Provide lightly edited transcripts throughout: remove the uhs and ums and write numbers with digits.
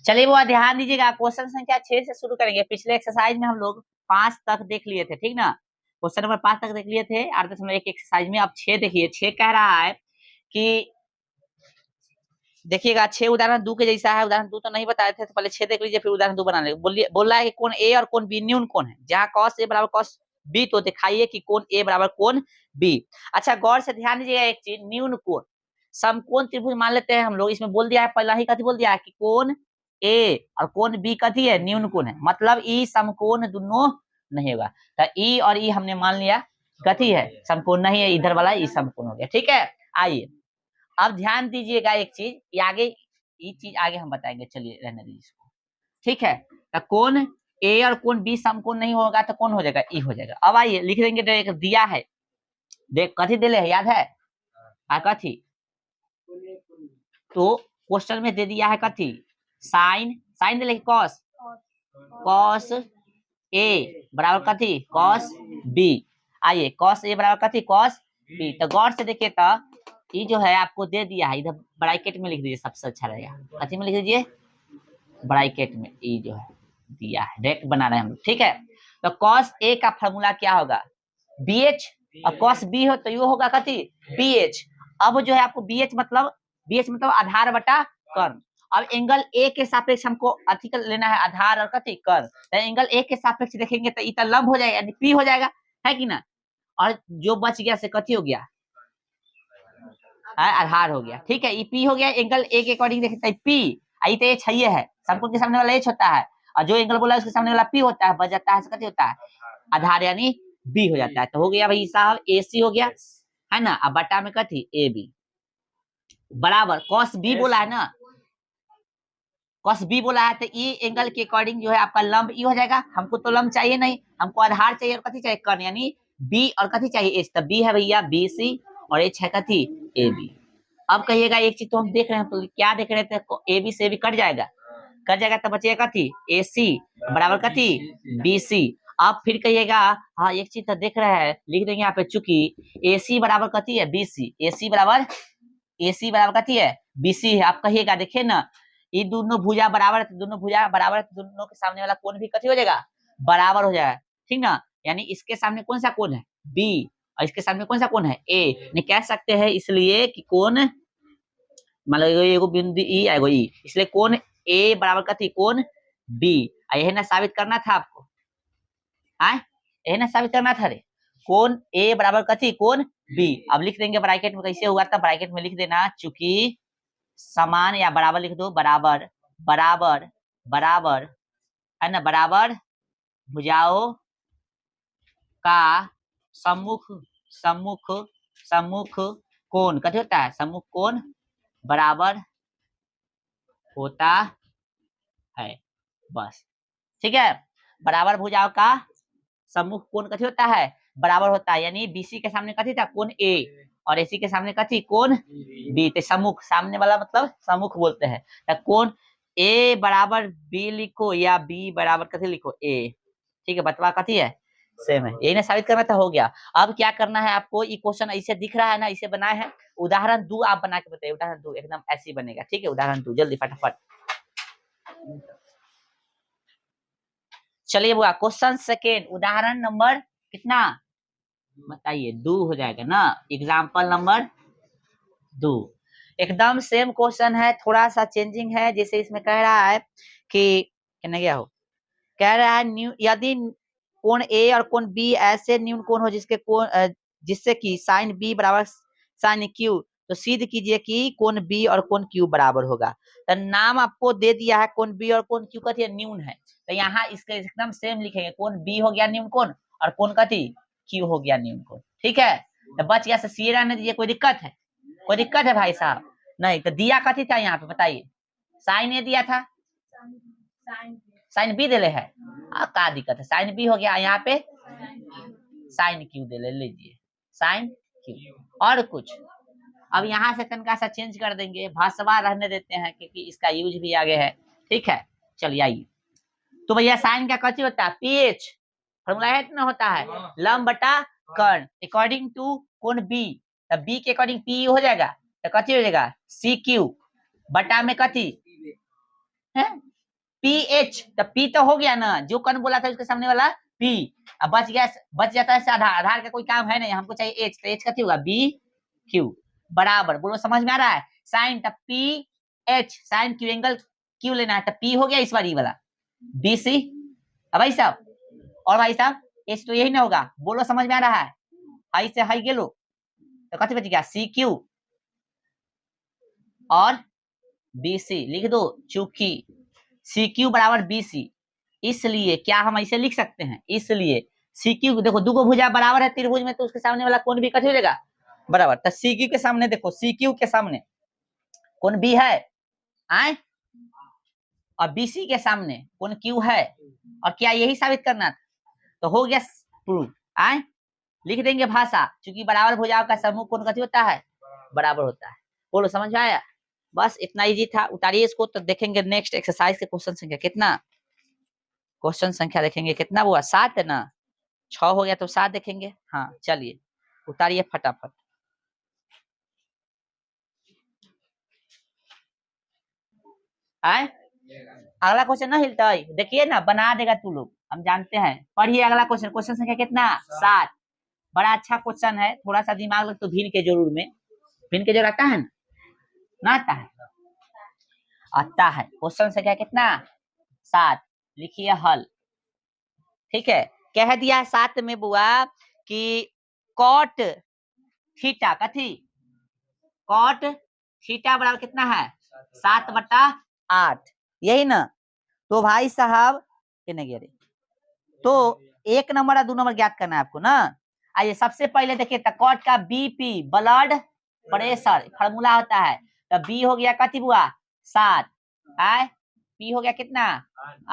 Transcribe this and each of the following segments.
चलिए वो ध्यान दीजिएगा, क्वेश्चन संख्या 6 से शुरू करेंगे। पिछले एक्सरसाइज में हम लोग 5 तक देख लिए थे, ठीक ना, क्वेश्चन नंबर 5 तक देख लिए थे 8.1 एक्सरसाइज में। अब 6 देखिए, 6 कह रहा है कि देखिएगा 6 उदाहरण 2 के जैसा है। उदाहरण 2 तो नहीं बताए थे, तो पहले 6 देख लीजिए, फिर उदाहरण 2 बना लेंगे। बोलिए, बोल रहा है कि कोण ए और कोण बी न्यून कोण है, जहाँ cos a बराबर cos b, तो दिखाइए कि कोण ए बराबर कोण बी। अच्छा गौर से ध्यान दीजिएगा एक चीज, न्यून कोण समकोण त्रिभुज मान लेते हैं हम लोग। इसमें बोल दिया है, पहला ही कथी बोल दिया है कि कोण ए और कोण बी कथी है, न्यून कोण है, मतलब ई समकोण दोनों नहीं होगा। तो ई और ई हमने मान लिया कथी है, समकोण नहीं है, इधर वाला ई समकोण हो गया। ठीक है, आइए अब ध्यान दीजिएगा एक चीज, ये आगे ये चीज आगे हम बताएंगे, चलिए रहने दीजिए इसको। ठीक है, तो कोण ए और कोण बी समकोण नहीं होगा तो कौन हो जाएगा, ई हो जाएगा। अब आइए लिख देंगे, तो दिया है, देख कथी दिले है, याद है कथी, तो क्वेश्चन में दे दिया है कथी, साइन, साइन दिले कॉस, कॉस ए बराबर कथी कॉस बी। आइए कॉस ए बराबर कथी कॉस बी। तो गौर से देखिए, तो ये जो है आपको दे दिया है, इधर ब्रैकेट में लिख दीजिए, सबसे अच्छा रहेगा। कथी में लिख दीजिए, ब्रैकेट में, ये जो है दिया है, डायरेक्ट बना रहे हैं हम लोग। ठीक है, तो कॉस ए का फॉर्मूला क्या होगा, बी एच, और कॉस बी हो तो ये होगा कथी बी एच। अब जो है आपको बी एच मतलब आधार बटा कर्ण। अब एंगल ए के सापेक्ष हमको अधिक लेना है, आधार और कथी कर्ण। तो एंगल ए के सापेक्ष देखेंगे तो इतना लंब हो जाएगा, यानी पी हो जाएगा, है कि ना। और जो बच गया से कथी हो गया, आधार हो गया। ठीक है, ये पी हो गया, एंगल ए के अकॉर्डिंग देखते हैं पी, आई तो ये छैये है, समकोण के सामने वाला एच होता है, और जो एंगल बोला उसके सामने वाला पी होता है, बच जाता है कथी होता है आधार, यानी बी हो जाता है। तो हो गया भाई साहब ए सी हो गया, है ना। अब बटा में कथी ए बी बराबर कॉस बी बोला है ना, कॉस बी बोला है, तो ई एंगल के अकॉर्डिंग जो है आपका लंब ई हो जाएगा। हमको तो लंब चाहिए नहीं, हमको आधार चाहिए और कथी चाहिए कर्ण, यानी बी और कथी चाहिए एच। तो बी है भैया बी सी और एच है कथी ए बी। अब कहिएगा एक चीज, तो हम देख रहे हैं, तो क्या देख रहे थे, ए बी से भी कट जाएगा, कट जाएगा तो बचेगा कथी ए सी बराबर कथी बी सी। अब फिर कहिएगा, हाँ एक चीज तो देख रहे हैं, लिख देंगे यहाँ पे, चूंकि ए सी बराबर कथी है बी सी, ए सी बराबर कथी है बी सी है। आप कहिएगा देखिए ना, ये दोनों भुजा बराबर है, दोनों भुजा बराबर है, दोनों के सामने वाला कोण भी कथी हो जाएगा बराबर हो जाएगा, ठीक ना। यानी इसके सामने कौन सा कोण है बी, और इसके सामने कौन सा कोण है ए, नहीं कह सकते हैं इसलिए कि कोण मतलब एगो बिंदु ई एगो ई, इसलिए कोण ए बराबर कथी कोण बी। यही ना साबित करना था आपको, यही ना साबित करना था रे, कोण ए बराबर कथी कोण बी। अब लिख देंगे ब्रैकेट में, कैसे होगा, तब ब्रैकेट में लिख देना, चूंकि समान या बराबर लिख दो, बराबर बराबर बराबर, है ना, बराबर भुजाओं का सम्मुख सम्मुख सम्मुख कोण कथी होता है, सम्मुख कोण बराबर होता है, बस। ठीक है, बराबर भुजाओं का सम्मुख कोण कथी होता है बराबर होता है, यानी बीसी के सामने कथी था कोण ए, और एसी के सामने कथी कोण बी। तो सम्मुख, सामने वाला मतलब सम्मुख बोलते हैं। तो कोण ए बराबर बी लिखो या बी बराबर कथी लिखो ए, ठीक है, बतवा कथी है सेम है, यही ना साबित करना था, हो गया। अब क्या करना है आपको, ये क्वेश्चन ऐसे दिख रहा है ना, इसे बनाए हैं, उदाहरण 2 आप बना के बताइए, उदाहरण 2 एकदम ऐसे ही बनेगा। ठीक है, उदाहरण 2 जल्दी फटाफट। चलिए बुआ, क्वेश्चन सेकेंड, उदाहरण नंबर कितना बताइए 2 हो जाएगा ना, एग्जाम्पल नंबर 2। एकदम सेम क्वेश्चन है, थोड़ा सा चेंजिंग है। जैसे इसमें कह रहा है कि कहने गया हो, कह रहा है यदि कोण ए और कोण बी ऐसे न्यून कोण हो जिसके कोण जिससे कि साइन बी बराबर साइन क्यू, तो सिद्ध कीजिए कि कोण बी और कोण क्यू बराबर होगा। तो नाम आपको दे दिया है, कोण बी और कोण क्यू कथी न्यून है, तो यहाँ इसका एकदम सेम लिखेंगे, कोण बी हो गया न्यून कोण और कोण कथी क्यू हो गया न्यून कोण। ठीक है, तो बच गया से सी रहने दीजिए, कोई दिक्कत है, कोई दिक्कत है भाई साहब नहीं। तो दिया कथी था यहाँ पे बताइए, साइन ए दिया था, साइन बी दिले है, क्या दिक्कत है, साइन बी हो गया, यहाँ पे साइन क्यू दे ले लीजिए, साइन क्यू और कुछ। अब यहाँ से तनका सा चेंज कर देंगे, भाषवा रहने देते हैं क्योंकि इसका यूज भी आगे है। ठीक है, चलिए आइए, तो भैया साइन का कथी होता है पीएच, फॉर्मूला है ना, होता है लंब बटा कर्ण अकॉर्डिंग टू कोण बी, तब बी के अकॉर्डिंग पी हो जाएगा, तो कथी हो जाएगा सी क्यू बटा में कथी है PH, तो P तो हो गया ना, जो कौन बोला था उसके सामने वाला P, अब बच जाता है आधार, आधार का कोई काम है नहीं, हमको चाहिए H, तो H कथी होगा BQ बराबर, बोलो समझ में आ रहा है, साइन तब PH, sine Q angle Q लेना है, तो P हो गया इस बार ये वाला BC। अब भाई साहब, और भाई साहब H तो यही ना होगा, बोलो समझ में आ रहा है, हाई से हाई गेलो, तो कथी बच गया CQ और BC लिख दो, चूंकि CQ बराबर BC, इसलिए क्या हम ऐसे लिख सकते हैं, इसलिए CQ देखो दो भुजा बराबर है त्रिभुज में, तो उसके सामने वाला कोण भी कथी हो जाएगा बराबर, तो CQ के सामने देखो, CQ के सामने कोण B है आए, और BC के सामने कोण Q है, और क्या यही साबित करना था, तो हो गया प्रूफ आए, लिख देंगे भाषा, क्योंकि बराबर भुजाओं का समूह कोण कथी होता है बराबर होता है, बोलो समझ में आया, बस इतना इजी था, उतारिए इसको, तो देखेंगे नेक्स्ट एक्सरसाइज के क्वेश्चन संख्या कितना, क्वेश्चन संख्या देखेंगे कितना हुआ 7 है ना, 6 हो गया तो 7 देखेंगे, हाँ चलिए उतारिए फटाफट। आए अगला क्वेश्चन ना हिलता है, देखिए ना बना देगा तू लोग, हम जानते हैं, पढ़िए अगला क्वेश्चन, क्वेश्चन संख्या कितना 7, बड़ा अच्छा क्वेश्चन है, थोड़ा सा दिमाग लग तो भीन के जरूर में, भीन के जरूर आता है ना आता है, आता है, क्वेश्चन संख्या कितना 7, लिखिए हल, ठीक है, कह दिया 7 में बुआ कि कॉट थीटा कथी, कॉट थीटा बराबर कितना है 7/8, यही ना, तो भाई साहब तो 1 नंबर और 2 नंबर ज्ञात करना है आपको ना, आइए सबसे पहले देखिए, कॉट का BP ब्लड प्रेशर फार्मूला होता है, तो B हो गया कथी बुआ 7, आए P हो गया कितना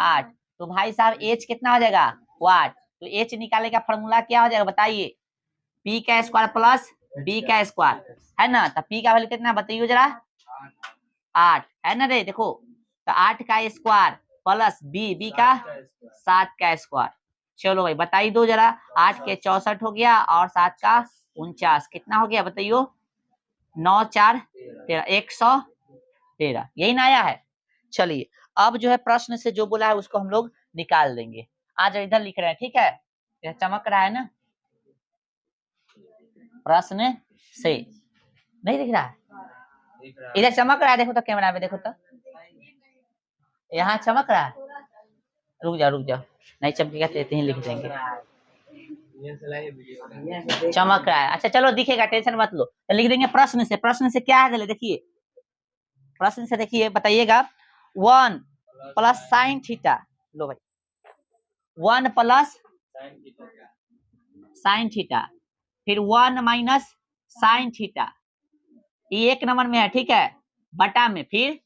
8, तो भाई साहब H कितना हो जाएगा 8, तो H निकालने का फार्मूला क्या हो जाएगा बताइए, P का स्क्वायर प्लस B का स्क्वायर है ना, तो P का वैल्यू कितना बताइए जरा 8 है ना रे, देखो तो 8 का स्क्वायर प्लस B का 7 का स्क्वायर, चलो भाई बताइए दो जरा, 8 के 64 हो गया और 7 का 49 कितना हो गया बताइयो, 9 4 13 113, यही ना आया है। चलिए अब जो है प्रश्न से जो बोला है उसको हम लोग निकाल देंगे, आज इधर लिख रहे हैं, ठीक है, यह चमक रहा है ना, प्रश्न से नहीं दिख रहा है, इधर चमक रहा है, देखो तो कैमरा में देखो तो, यहाँ चमक रहा है, रुक जाओ नहीं चमकेगा तो ही लिख देंगे, चमक रहा है, अच्छा चलो दिखेगा टेंशन मत लो, तो लिख देंगे प्रश्न से, प्रश्न से क्या है देखिए, प्रश्न से देखिए बताइएगा 1 प्लस साइन थीटा, लो भाई 1 प्लस साइन थीटा, फिर 1 माइनस साइन थीटा, ये 1 नंबर में है, ठीक है, बटा में फिर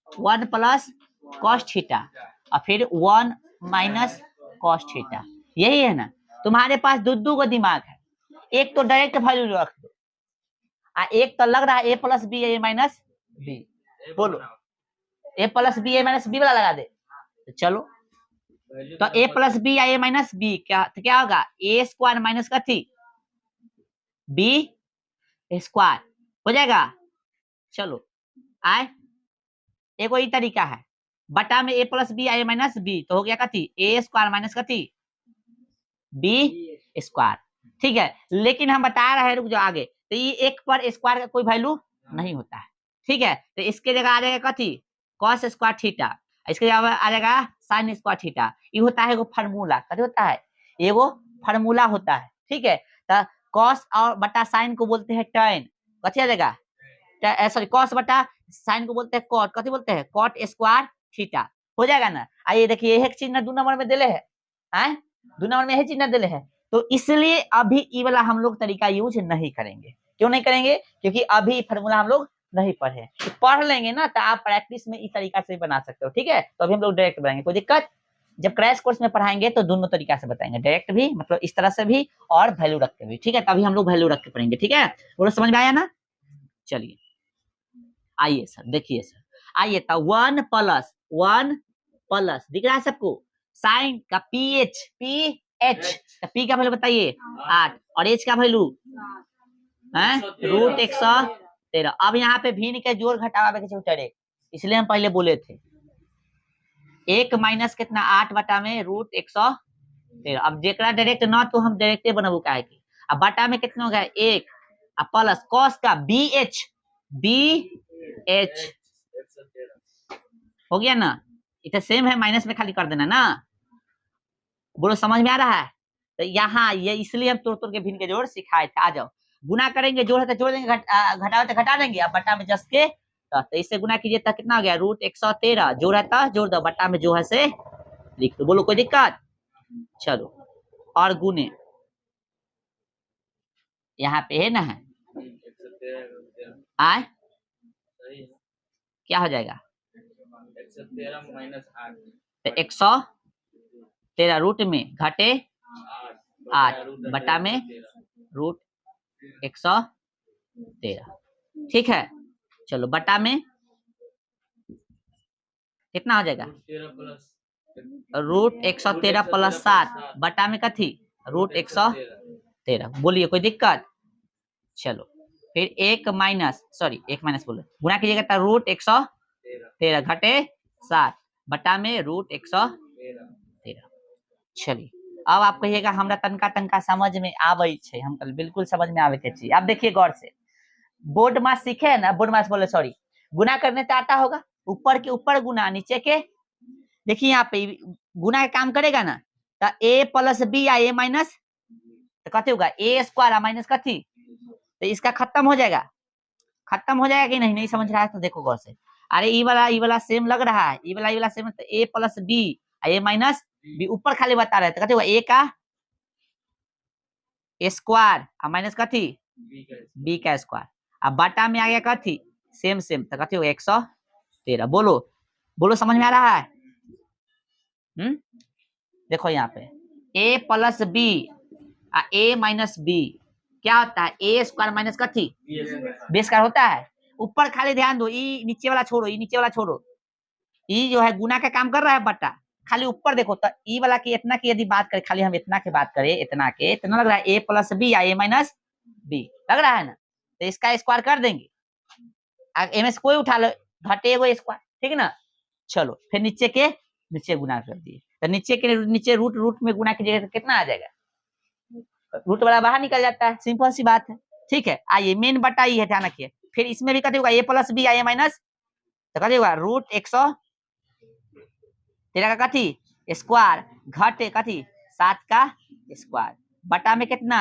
1 प्लस कॉस थीटा, और फिर 1 माइनस कॉस थीटा, यही है ना, तुम्हारे पास दो को दिमाग है, एक तो डायरेक्ट वैल्यू रख दो, एक तो लग रहा है A plus b A minus b, बोलो A plus b A minus b वाला लगा दे, तो चलो तो A प्लस बी या A माइनस बी क्या, तो क्या होगा A स्क्वायर माइनस कथी B स्क्वायर हो जाएगा, चलो आए एक ही तरीका है, बटा में A प्लस बी या A माइनस बी, तो हो गया कथी A स्क्वायर माइनस कथी B स्क्वायर, ठीक है, लेकिन हम बता रहे हैं रुक जाओ आगे, तो ये एक पर स्क्वायर का कोई वैल्यू नहीं होता है, ठीक है, तो इसके जगह आ जाएगा कथी कॉस स्क्वायर थीटा, इसके जगह आ जाएगा साइन स्क्वायर थीटा, ये होता है एगो फार्मूला, कथी होता है एगो फार्मूला होता है, ठीक है, तो कॉस और बटा साइन को बोलते हैं टैन, कथी आ जाएगा सॉरी कॉस बटा साइन को बोलते हैं कॉट, कथी बोलते हैं कॉट स्क्वायर थीटा, हो जाएगा ना, आइए देखिए एक चिन्ह 2 नंबर में दिले है, 2 नंबर में यही चिन्ह दिले है, तो इसलिए अभी ये वाला हम लोग तरीका यूज नहीं करेंगे, क्यों नहीं करेंगे, क्योंकि अभी फार्मूला हम लोग नहीं पढ़े, तो पढ़ लेंगे ना तो आप प्रैक्टिस में इस तरीका से बना सकते हो, ठीक है, तो अभी हम लोग डायरेक्ट बनाएंगे, कोई दिक्कत, जब क्रैश कोर्स में पढ़ाएंगे तो दोनों तरीका से बताएंगे, डायरेक्ट भी मतलब इस तरह से भी और वैल्यू रख के भी, ठीक है, तभी हम लोग वैल्यू रख के पढ़ेंगे, ठीक है, वो समझ में आया ना, चलिए आइए सर देखिए सर, आइए तो 1 प्लस दिख रहा है सबको, साइन का PH तो P का वैल्यू बताइए 8 और H का वैल्यू रूट 113, अब यहाँ पे भिन्न के जोड़ घटावा के उतरे, इसलिए हम पहले बोले थे 1 माइनस कितना 8 बटा में रूट 113। अब जेकरा डायरेक्ट ना तो हम डायरेक्टे बनबू काहे की। अब बटा में कितना हो गया 1 अब प्लस कॉस का बी एच हो गया ना। इतना सेम है माइनस में खाली कर देना ना। बोलो समझ में आ रहा है। तो यहाँ ये इसलिए हम तोड़ तोड़ के भिन्न के जोड़ सिखाए थे। आ जाओ गुना करेंगे जोड़ है तो जोड़ देंगे घटाओ तो घटा देंगे। अब बटा में जस के तो इससे गुना कीजिए तो कितना हो गया रूट 113 जोड़ है तो जोड़ दो बटा में जो है से लिख दो। बोलो कोई दिक्कत। चलो और गुने यहाँ पे है ना है आए क्या हो जाएगा 113 रूट में घटे 8 बटा में रूट 113 ठीक है। चलो बटा में कितना हो जाएगा रूट 113 प्लस 7 बटा में कथी रूट 113। बोलिए कोई दिक्कत। चलो फिर 1 माइनस बोलो गुना कीजिएगा तो रूट 113 घटे 7 बटा में रूट 113। चलिए अब आप कहिएगा हमरा तनका तनका समझ में आवे छे। हम कल बिल्कुल समझ में आवे के चाहिए। अब देखिए गौर से बोर्ड मास सीखे है ना। बोर्ड मास बोले सॉरी गुना करने तो आता होगा। ऊपर के ऊपर गुना नीचे के देखिए यहाँ पे गुना का काम करेगा ना तो a प्लस बी या a माइनस तो कथी होगा a स्क्वायर माइनस कथी तो इसका खत्म हो जाएगा कि नहीं नहीं समझ रहा है तो देखो गौर से। अरे ई वाला सेम लग रहा है। ई वाला सेम तो a plus b a minus b ऊपर खाली बता रहे तो कथी होगा a का स्क्वायर माइनस कथी b का स्क्वायर। अब बटा में आ गया कथी सेम तो कथी होगा 113। बोलो समझ में आ रहा है। देखो यहाँ पे a plus b a minus b क्या होता है a स्क्वायर माइनस कथी बी स्क्वायर होता है। ऊपर खाली ध्यान दो ई नीचे वाला छोड़ो ई जो है गुना का काम कर रहा है बटा खाली ऊपर देखो तो ई वाला की इतना की यदि बात करें खाली हम इतना की बात करें इतना लग रहा है a प्लस बी या a माइनस बी लग रहा है ना। तो इसका स्क्वायर कर देंगे एम से कोई उठा लो घटे एगो स्क्वायर ठीक ना। चलो फिर नीचे गुना कर दिए तो नीचे रूट में गुना कीजिएगा तो कितना आ जाएगा रूट वाला बाहर निकल जाता है। सिंपल सी बात है ठीक है। आइए मेन बटा ही है ध्यान रखिए। फिर इसमें भी कथी होगा a प्लस बी या a माइनस तो कथी होगा रूट 113 का कथी स्क्वायर घटे कथी 7 का स्क्वायर बटा में कितना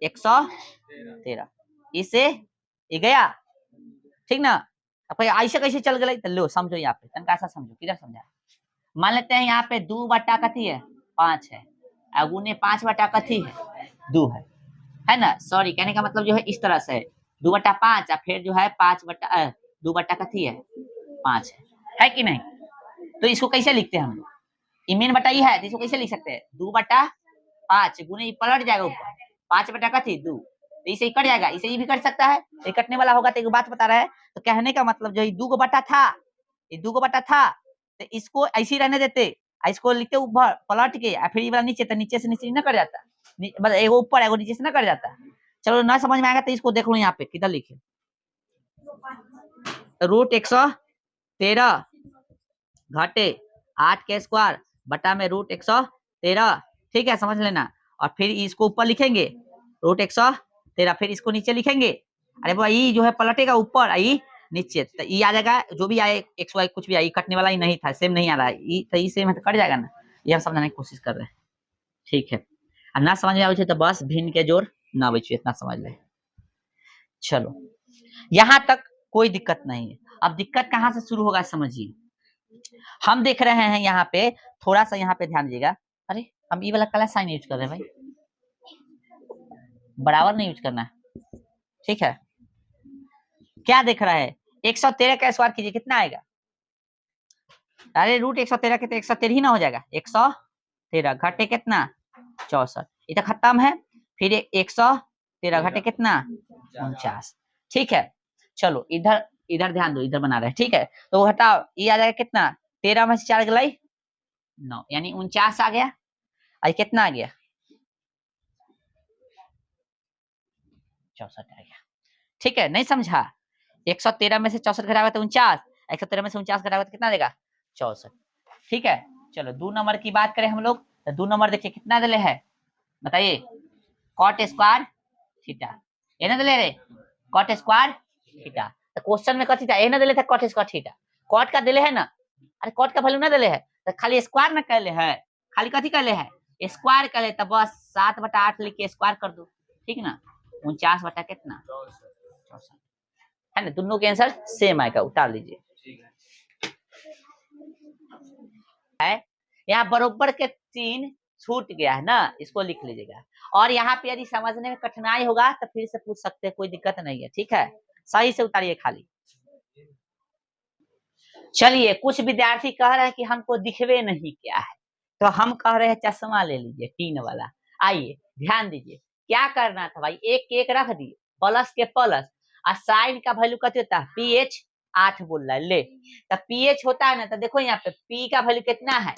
113 इसे ये गया ठीक ना। अब ऐसे कैसे चल गए तो लो समझो यहाँ पे तनका सा समझो किधर समझा। मान लेते हैं यहाँ पे 2 बटा कथी है 5 है अगुने 5 बटा कथी है 2 है ना। सॉरी कहने का मतलब जो है इस तरह से 2 बटा 5 फिर जो है 2 बटा कथी है 5 है कि नहीं। तो इसको कैसे लिखते हैं हम लोग मेन बटा ये है तो इसको कैसे लिख सकते हैं 2 बटा 5 गुने पलट जाएगा ऊपर 5 बटा कथी 2 तो इसे कट जाएगा। इसे ये भी कर सकता है ये कटने वाला होगा तो एक बात बता रहा है। तो कहने का मतलब जो 2 बटा था ये 2 बटा था तो इसको ऐसे ही रहने देते इसको लिखते ऊपर पलट के फिर ये वाला नीचे तो नीचे से नीचे न कर जाता मतलब एगो ऊपर एगो नीचे से न कर जाता। चलो ना समझ में आएगा तो इसको देख लो यहाँ पे किधर लिखे रूट 113 घटे 8 के स्क्वायर बटा में रूट 113 ठीक है समझ लेना। और फिर इसको ऊपर लिखेंगे रूट 113 फिर इसको नीचे लिखेंगे। अरे भाई जो है पलटेगा ऊपर आई नीचे तो ये आ जाएगा जो भी आए एक्स वाई कुछ भी आई कटने वाला ही नहीं था सेम नहीं आ रहा है तो ये सेम है तो कट जाएगा ना। ये हम समझाने की कोशिश कर रहे हैं ठीक है। और ना समझ में आवे तो बस भिन्न के जोड़ ना आवे इतना समझ ले। चलो यहाँ तक कोई दिक्कत नहीं है। अब दिक्कत कहाँ से शुरू होगा समझिए। हम देख रहे हैं यहाँ पे थोड़ा सा यहाँ पे ध्यान दीजिएगा। अरे हम ये वाला कलर साइन यूज कर रहे हैं भाई बराबर नहीं यूज करना है ठीक है। क्या देख रहा है 113 का स्क्वायर कीजिए कितना आएगा। अरे रूट 113 के तो 113 ही ना हो जाएगा 113 घटे कितना 64 इतना खत्म है। फिर 113 घटे कितना 49 ठीक है। चलो इधर ध्यान दो इधर बना रहे हैं ठीक है। तो हटाओ ये आ जाएगा कितना 13 में से 4 गलाई 9 यानी 49 आ गया। आज कितना आ गया 64 आ गया ठीक है। नहीं समझा 113 में से 64 घटाओगे तो 49 113 में से 49 घटाओगे तो कितना देगा 64 ठीक है। चलो 2 नंबर की बात करें हम लोग, तो 2 नंबर देखिए कितना दिले है बताइए, कॉट स्क्वायर थीटा, ये ना दिले रे कॉट स्क्वायर थीटा। तो क्वेश्चन में कथी था, ये ना दिले था कॉट स्क्वायर थीटा, कॉट का दिले है ना, अरे कॉट का वैल्यू ना दिले है तो खाली स्क्वायर ना कहले है, खाली कथी कहले है स्क्वायर कहले, तो बस 7/8 लिख के स्क्वायर कर दो, ठीक ना, 49 बटा कितना 64 है ना, दोनों के आंसर सेम आएगा, उतार लीजिए। है यहाँ बरोबर के 3 छूट गया है ना, इसको लिख लीजिएगा। और यहाँ पे यदि समझने में कठिनाई होगा तो फिर से पूछ सकते हैं, कोई दिक्कत नहीं है, ठीक है, सही से उतारिए खाली। चलिए कुछ विद्यार्थी कह रहे हैं कि हमको दिखवे नहीं क्या है, तो हम कह रहे हैं चश्मा ले लीजिए 3 वाला। आइए ध्यान दीजिए क्या करना था भाई, एक रख दिए प्लस के प्लस, और साइन का वैल्यू कितना होता है पीएच 8 बोल रहा है, ले तो पीएच होता है ना, तो देखो यहाँ पे पी का वैल्यू कितना है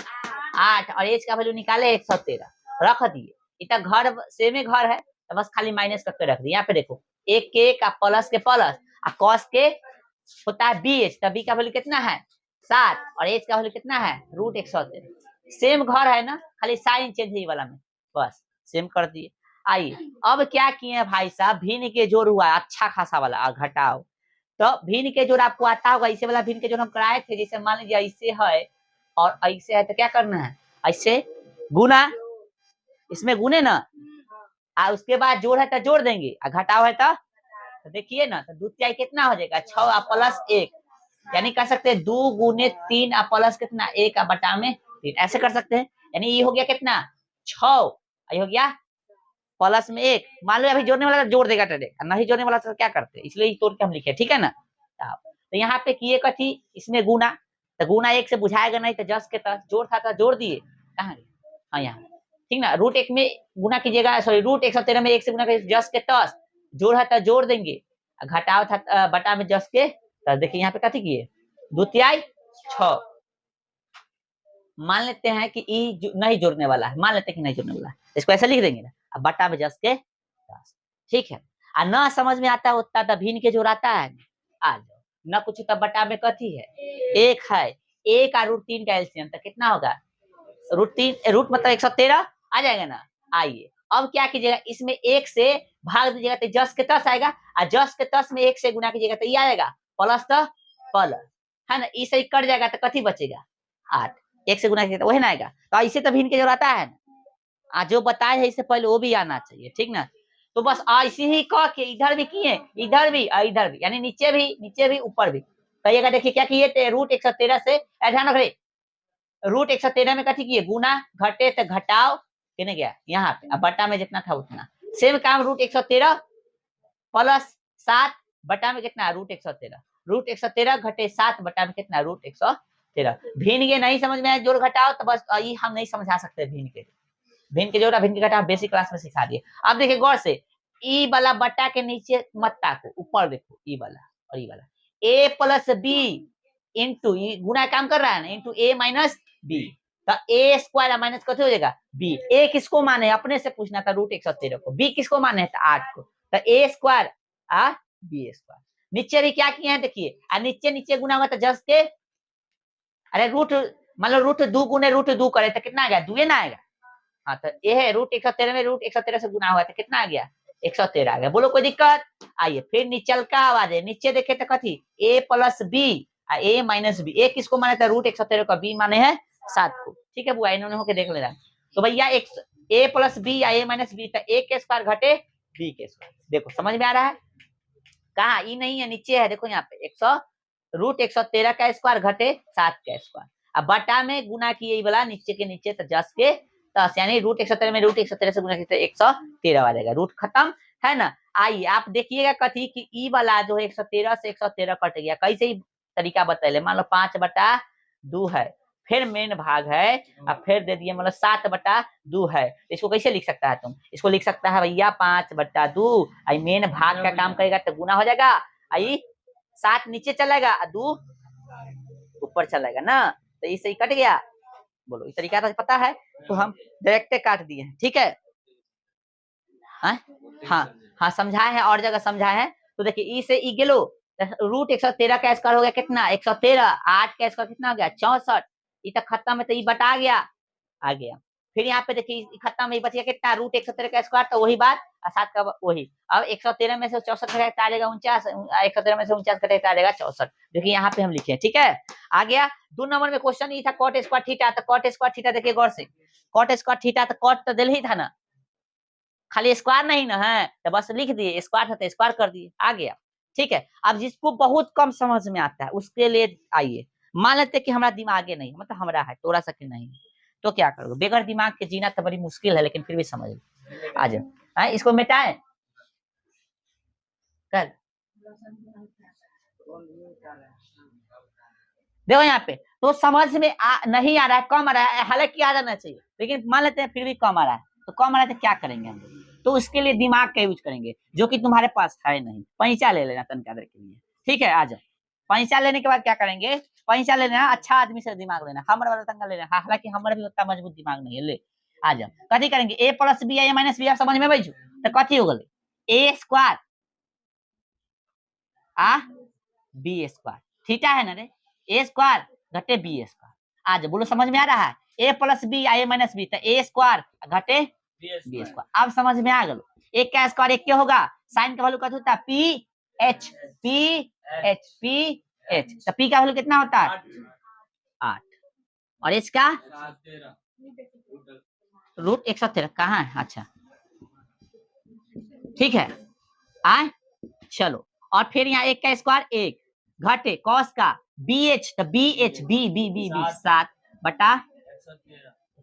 8 और एच का वैल्यू निकाले 113, रख दिए, इतना घर सेमे घर है तो बस खाली माइनस करके रख दिए। यहाँ पे देखो एक का प्लस के प्लस और कॉस के होता है बी एच, तब बी का वैल्यू कितना है 7 और एच का वैल्यू कितना है √113, सेम घर है ना, खाली साइन चेंज है वाला में, बस सेम कर दिए। आइए अब क्या किए भाई साहब, भिन्न के जोड़ हुआ है अच्छा खासा वाला, घटाओ, तो भिन्न के जोड़ आपको आता होगा, इसे वाला भिन्न के जोड़ हम कराए थे, जैसे मान लीजिए ऐसे है और ऐसे है तो क्या करना है ऐसे गुना, इसमें गुने ना, उसके बाद जोड़ है तो जोड़ देंगे, घटाओ है तो देखिए ना, तो 2 तिहाई कितना हो जाएगा 6 प्लस 1, यानी कह सकते हैं 2 गुने 3 प्लस कितना 1 बटा में 3, ऐसे कर सकते हैं, यानी ये हो गया कितना 6, ये हो गया प्लस में 1, मान लो अभी जोड़ने वाला जोड़ देगा डायरेक्ट, नहीं जोड़ने वाला तो क्या करते, इसलिए तोड़ के हम लिखे, ठीक है ना। तो यहाँ पे किए कथी, इसमें गुना, तो गुना 1 से बुझाएगा नहीं, तो जस के तस जोड़ था तो जोड़ दिए, कहाँ हाँ यहाँ, ठीक ना, √1 में गुना कीजिएगा, सॉरी √113 में 1 से गुना कीजिए, जस के तस जोड़ है तो जोड़ देंगे, घटाव था बटा में जस के, तो देखिए यहाँ पे कथी किए 2 तिहाई 6, मान लेते हैं कि ई नहीं जोड़ने वाला है, मान लेते हैं कि नहीं जोड़ने वाला है, इसको ऐसे लिख देंगे ना, अब बटा में जस के 10, ठीक है। और ना समझ में आता है उतना तो भिन्न के जोड़ आता है, आ जाओ, न कुछ तब बटा में कथी है 1 है, 1 और √3 का एलसीएम तो कितना होगा √3, रूट मतलब 113 आ जाएगा ना। आइए अब क्या कीजिएगा, इसमें 1 से भाग दीजिएगा तो जस के तस आएगा, और जस के तस में 1 से गुना कीजिएगा तो ये आएगा प्लस, तो प्लस है ना, इसे ही कट जाएगा तो कथी बचेगा 8, 1 से गुना कीजिएगा वही ना आएगा, तो ऐसे तो भिन्न के जोड़ आता है ना, जो बताए है इससे पहले वो भी आना चाहिए, ठीक ना। तो बस ऐसे ही कह के इधर भी किए, इधर भी और इधर भी, यानी नीचे भी ऊपर भी कहिएगा। देखिए क्या किए थे, √113 से ध्यान रख रहे, √113 में कथी किए गुना, घटे तो घटाओ किने गया यहाँ पे, अब बटा में जितना था उतना, सेम काम √113 प्लस 7 बटा में कितना √113 घटे 7 बटा में कितना √113। भिन्न के नहीं समझ में आए जोड़ घटाओ तो बस ये हम नहीं समझा सकते, भिन्न के जोड़ भिन्न के घटाओ बेसिक क्लास में सिखा दिए। अब देखिए गौर से, ई वाला बटा के नीचे मत ताको, ऊपर देखो ई वाला और ई वाला, a प्लस बी इंटू गुना काम कर रहा है ना, इंटू a माइनस बी, तो a स्क्वायर माइनस कथी हो जाएगा b, a किसको माने अपने से पूछना था √113 को, b किसको माने था 8 को, तो a स्क्वायर और b स्क्वायर, नीचे भी क्या किए हैं देखिए, और नीचे गुना हुआ तो जस के, अरे रूट मान लो √2 गुने √2 करे तो कितना आ गया 2 ना आएगा, हाँ तो ये है √113 में √113 से गुना हुआ तो कितना आ गया 113 आ गया, बोलो कोई दिक्कत। आइए फिर नीचे का आवाज है, नीचे देखे तो कथी a plus b a minus b, a किसको माने था √113 का, b माने है 7 को, ठीक है बुआ, इन्होंने होके देख लेना। तो भैया a प्लस बी या a माइनस बी, तो a के स्क्वायर घटे b के स्क्वायर, देखो समझ में आ रहा है, कहा ई नहीं है नीचे है, देखो यहाँ पे √113 का स्क्वायर घटे 7 का स्क्वायर, अब बटा में गुना किए वाला नीचे के नीचे तो जस के तस, यानी √113 में √113 से गुना किया 113 आ जाएगा, रूट खत्म है ना। आइए आप देखिएगा कथी कि ई वाला जो है 113 से 113 कट गया, कैसे ही तरीका बतैले, मान लो 5/2 है, फिर मेन भाग है और फिर दे दिए मतलब 7/2 है, इसको कैसे लिख सकता है तुम, इसको लिख सकता है भैया 5/2, आई मेन भाग का काम करेगा तो गुना हो जाएगा, आई 7 नीचे चलेगा 2 ऊपर चलेगा ना, तो इसे ही कट गया, बोलो इस तरीका तो पता है, तो हम डायरेक्ट काट दिए हैं, ठीक है। हाँ समझाए हैं और जगह समझाए हैं, तो देखिए ई से ई गेलो, √113 का स्क्वायर हो गया कितना 113, 8 का स्क्वायर कितना हो गया 64, ये तो खत्म है, तो ये बटा गया, आ गया। फिर यहाँ पे देखिए खत्म, ये बच गया कितना, रूट 113 का स्क्वायर, तो वही बात, और 7 का वही। अब 113 में से 64 घटाया जाएगा 49, 113 में से 49 घटाया जाएगा 64। देखिए यहाँ पे हम लिखे, ठीक है। आ गया 2 नंबर में क्वेश्चन ये था कॉट स्क्वायर थीटा, तो कॉट स्क्वायर थीटा देखिए गौर से, कॉट स्क्वायर थीटा, तो कॉट तो दिल ही था ना, खाली स्क्वायर नहीं ना है, तो बस लिख दिए, स्क्वायर था तो स्क्वायर कर दिए, आ गया, ठीक है। अब जिसको बहुत कम समझ में आता है उसके लिए आइए, मान लेते कि हमारा दिमाग नहीं, मतलब हमारा है थोड़ा सा कि नहीं, तो क्या करोगे, बगैर दिमाग के जीना तो बड़ी मुश्किल है, लेकिन फिर भी समझ आ जाए, इसको मिटाएं कर, देखो यहाँ पे तो समझ में नहीं आ रहा है, कम आ रहा है, हालांकि आ जाना चाहिए, लेकिन मान लेते हैं फिर भी कम आ रहा है, तो कम आ रहा है तो क्या करेंगे हम लोग, तो उसके लिए दिमाग का यूज करेंगे, जो कि तुम्हारे पास है नहीं। पैंचा ले लेना तनका देर के लिए, ठीक है, आ जाओ। पैंचा लेने के बाद क्या करेंगे, पैंचा लेना, अच्छा आदमी से दिमाग लेना, हमारे वाला तनका लेना, हालांकि हमारे भी उतना मजबूत दिमाग नहीं है, ले आ जाओ। कथी करेंगे, ए प्लस बी या माइनस बी, आप समझ में बैठो, तो कथी हो गए, ए स्क्वायर आ बी स्क्वायर, थीटा है ना रे, ए स्क्वायर घटे बी स्क्वायर, आज बोलो समझ में आ रहा है, ए प्लस बी या ए माइनस बी, तो ए स्क्वायर घटे बी स्क्वायर, अब समझ में आ गलो, एक का स्क्वायर एक क्या होगा, साइन का वैल्यू क्या होता है, P h, P h, P H, तो पी का वैल्यू कितना होता है 8, और इसका रूट 113 कहाँ है, अच्छा ठीक है, आए चलो, और फिर यहाँ एक का स्क्वायर एक, घटे कॉस का बी एच, तो b h b b b b 7 बटा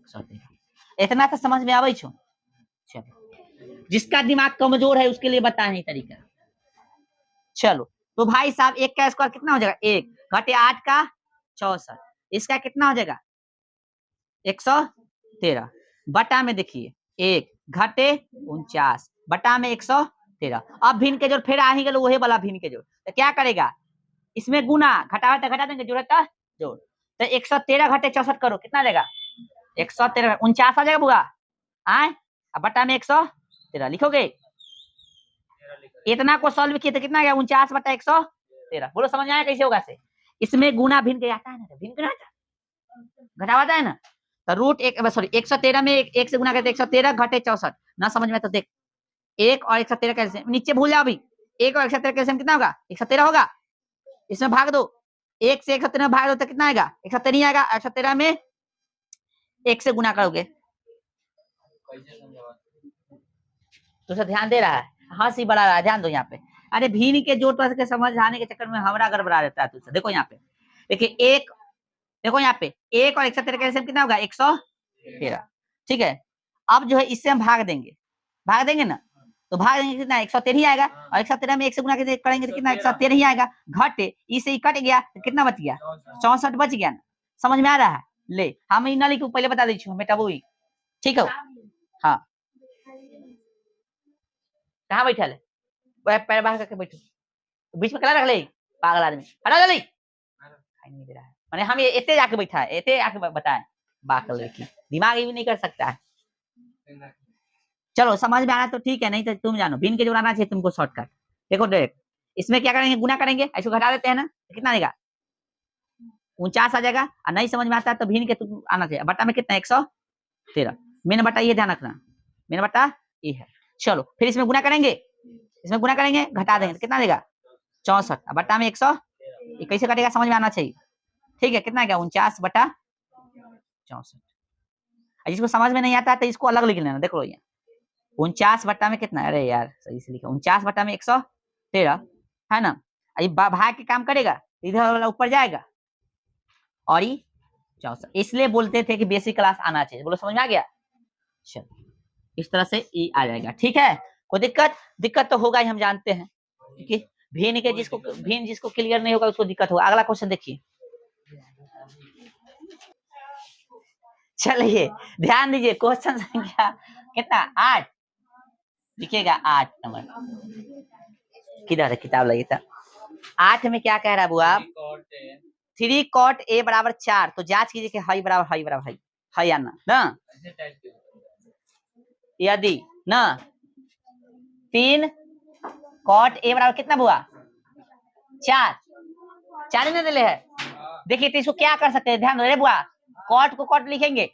113, इतना तो समझ में आवे छो, चलो जिसका दिमाग कमजोर है उसके लिए बताए नहीं तरीका। चलो तो भाई साहब एक का स्क्वायर कितना हो जाएगा, एक घटे 8 का 64, इसका कितना हो जाएगा 113, बटा में देखिए एक घटे 49 बटा में 113, अब भिन्न के जोड़ फिर आ ही गए वही वाला भिन्न के जोड़, तो क्या करेगा, इसमें गुना, घटावा तो घटा देंगे, जोड़ था जोड़, तो 113 घटे 64 करो, कितना देगा 113, 49 आ जाएगा बुआ, आए अब बटा में 113 लिखोगे, इतना को सॉल्व किए तो कितना गया 49 बटा 113, बोलो समझ में आया कैसे होगा से, इसमें गुना भिन्न के आता है ना, भिन्न के आता घटावाता है ना, तो रूट एक सॉरी 113 में एक से गुना करते 113 घटे 64, ना समझ में तो देख, एक और 113 कैसे नीचे भूल जाओ अभी, एक और 113 कैसे कितना होगा 113 होगा, इसमें भाग दो, एक से 117 भाग दो तो कितना आएगा 117 आएगा, 117 में एक से गुना करोगे, तो ध्यान दे रहा है, हंसी बढ़ा रहा है, ध्यान दो यहाँ पे, अरे भीन के जोड़ के समझ आने के चक्कर में हमारा गड़बड़ा देता है तुझसे, देखो यहाँ पे, देखिए एक, देखो यहाँ पे एक और 113 का कितना होगा 113, ठीक है, अब जो है इससे हम भाग देंगे ना, तो भाग देंगे कितना 113 ही आएगा, और 113 में एक से गुना करेंगे तो कितना 113 ही आएगा, घटे इसे ही कट गया तो कितना बच गया 64 बच गया ना, समझ में आ रहा है, ले हम ना लिखू पहले बता दीजिए बेटा वो, ठीक है, हाँ कहाँ बैठा है, वह पैर बाहर करके बैठो, बीच में कला रख ले, पागल आदमी हटा जल्दी, नहीं दे रहा है, मैंने हम ये इतने जाके बैठा है, इतने आके बताए, बाकल लेके दिमाग भी नहीं कर सकता है, चलो समझ में आना तो ठीक है, नहीं तो तुम जानो भिन्न के जोड़ आना चाहिए तुमको शॉर्टकट, देखो डायरेक्ट इसमें क्या करेंगे गुना करेंगे, ऐसे घटा देते हैं ना, कितना देगा 49 आ जाएगा, और नहीं समझ में आता है तो भिन्न के तुम आना चाहिए, बटा में कितना 113, मेन बटा ये ध्यान रखना, मेन बटा ये है, चलो फिर इसमें गुना करेंगे, इसमें गुना करेंगे घटा देंगे तो कितना देगा 64, बटा में 100, ये कैसे कटेगा समझ में आना चाहिए, ठीक है, कितना गया 49 बटा 64, जिसको समझ में नहीं आता है तो इसको अलग लिख लेना, देख लो यहाँ 49 बटा में कितना, अरे यार सही से लिखा, 49 बटा में 113 है ना, ये भाग के काम करेगा, इधर वाला ऊपर जाएगा, और ये 64, इसलिए बोलते थे कि बेसिक क्लास आना चाहिए, बोलो समझ में आ गया, चलो इस तरह से ये आ जाएगा, ठीक है, कोई दिक्कत तो होगा ही, हम जानते हैं, ठीक है, भिन्न जिसको क्लियर नहीं होगा उसको दिक्कत होगा, अगला क्वेश्चन देखिए, चलिए ध्यान दीजिए, क्वेश्चन संख्या कितना 8, लिखिएगा 8 नंबर, किधर है किताब लगी था, 8 में क्या कह रहा है बुआ, 3 cot a बराबर 4, तो जांच कीजिए कि हाई बराबर हाई है या ना, यदि ना 3 cot a बराबर कितना बुआ 4 ही ना दिले है, देखिए तो इसको क्या कर सकते हैं, ध्यान दो रे बुआ, कॉट को कॉट लिखेंगे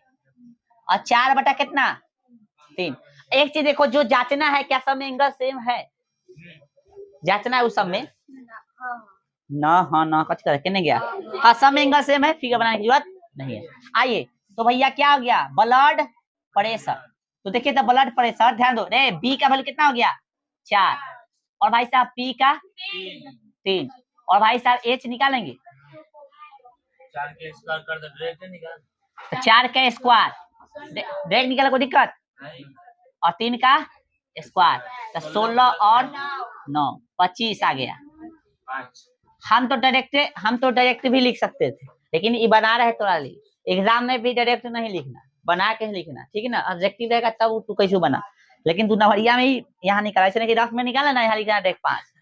और 4 बटा कितना 3। एक चीज देखो, जो जांचना है क्या सब में एंगल सेम है, जांचना है उस सब में ना। हाँ ना कच कर कितने गया, हाँ सब में एंगल सेम है, फिगर बनाने की जरूरत नहीं है। आइए तो भैया क्या हो गया, ब्लड प्रेशर। तो देखिए तो ब्लड प्रेशर ध्यान दो रे, बी का वैल्यू कितना हो गया 4 और भाई साहब पी का 3 और भाई साहब एच निकालेंगे 4 के स्क्वायर कर दो, डायरेक्ट निकाल। तो 4 का स्क्वायर डायरेक्ट निकाला कोई दिक्कत नहीं, और 3 का स्क्वायर तो 16 और 9 25 आ गया। 5 हम तो डायरेक्ट भी लिख सकते थे, लेकिन ये बना रहे थोड़ा ली, एग्जाम में भी डायरेक्ट नहीं लिखना, बना के ही लिखना, ठीक है ना। ऑब्जेक्टिव रहेगा तब तू कैसे बना, लेकिन तू नवरिया में ही यहाँ निकाला, ऐसे नहीं कि रफ में निकाला ना यहाँ लिखना डायरेक्ट 5,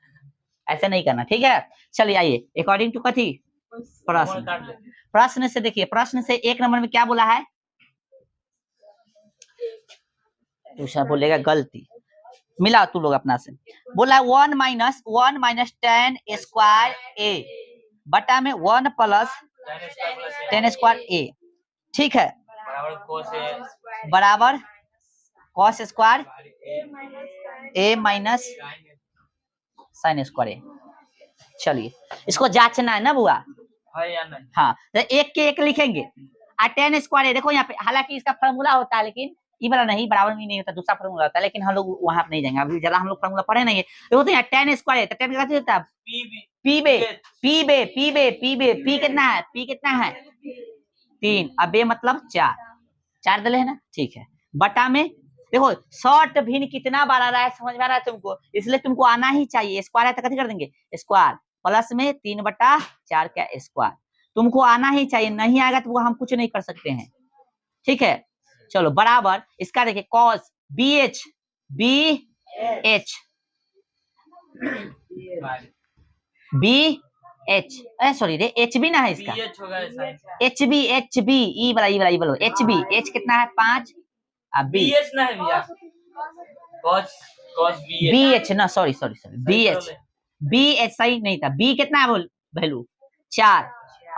ऐसे नहीं करना, ठीक है। चलिए आइए अकॉर्डिंग टू कथी प्रश्न से देखिए, प्रश्न से 1 नंबर में क्या बोला है, दूसरा बोलेगा गलती, मिला तू लोग अपना से, बोला 1 माइनस 10 स्क्वायर ए बटा में 1 प्लस 10 स्क्वायर ए, ठीक है, बराबर cos स्क्वायर ए माइनस साइन स्क्वायर ए। चलिए इसको जांचना है ना बुआ, है या नहीं। हाँ तो 1 के 1 लिखेंगे और 10 स्क्वायर ए, देखो यहाँ पे हालांकि इसका फार्मूला होता है, लेकिन ये वाला नहीं, बराबर में नहीं होता, दूसरा फार्मूला होता है, लेकिन हम लोग वहां पे नहीं जाएंगे अभी, जरा हम लोग फार्मूला पढ़े नहीं है। देखो तो यहाँ 10 स्क्वायर है तो 10 का क्या होता है पी कितना है, पी कितना है 3 अब बे मतलब 4 दले है ना, ठीक है, बटा में देखो शॉर्ट भिन्न कितना बार आ रहा है, समझ में आ रहा है तुमको, इसलिए तुमको आना ही चाहिए, स्क्वायर है तो कथी कर देंगे स्क्वायर प्लस में 3/4 का स्क्वायर, तुमको आना ही चाहिए, नहीं आएगा तो हम कुछ नहीं कर सकते हैं, ठीक है। चलो बराबर इसका देखिए cos BH सॉरी रे HB ना है इसका, HB ई वाला बोलो HB, H कितना है 5 अब B BH ना है भैया, cos BH ना, सॉरी BH सही नहीं था, B कितना है बोल वैल्यू 4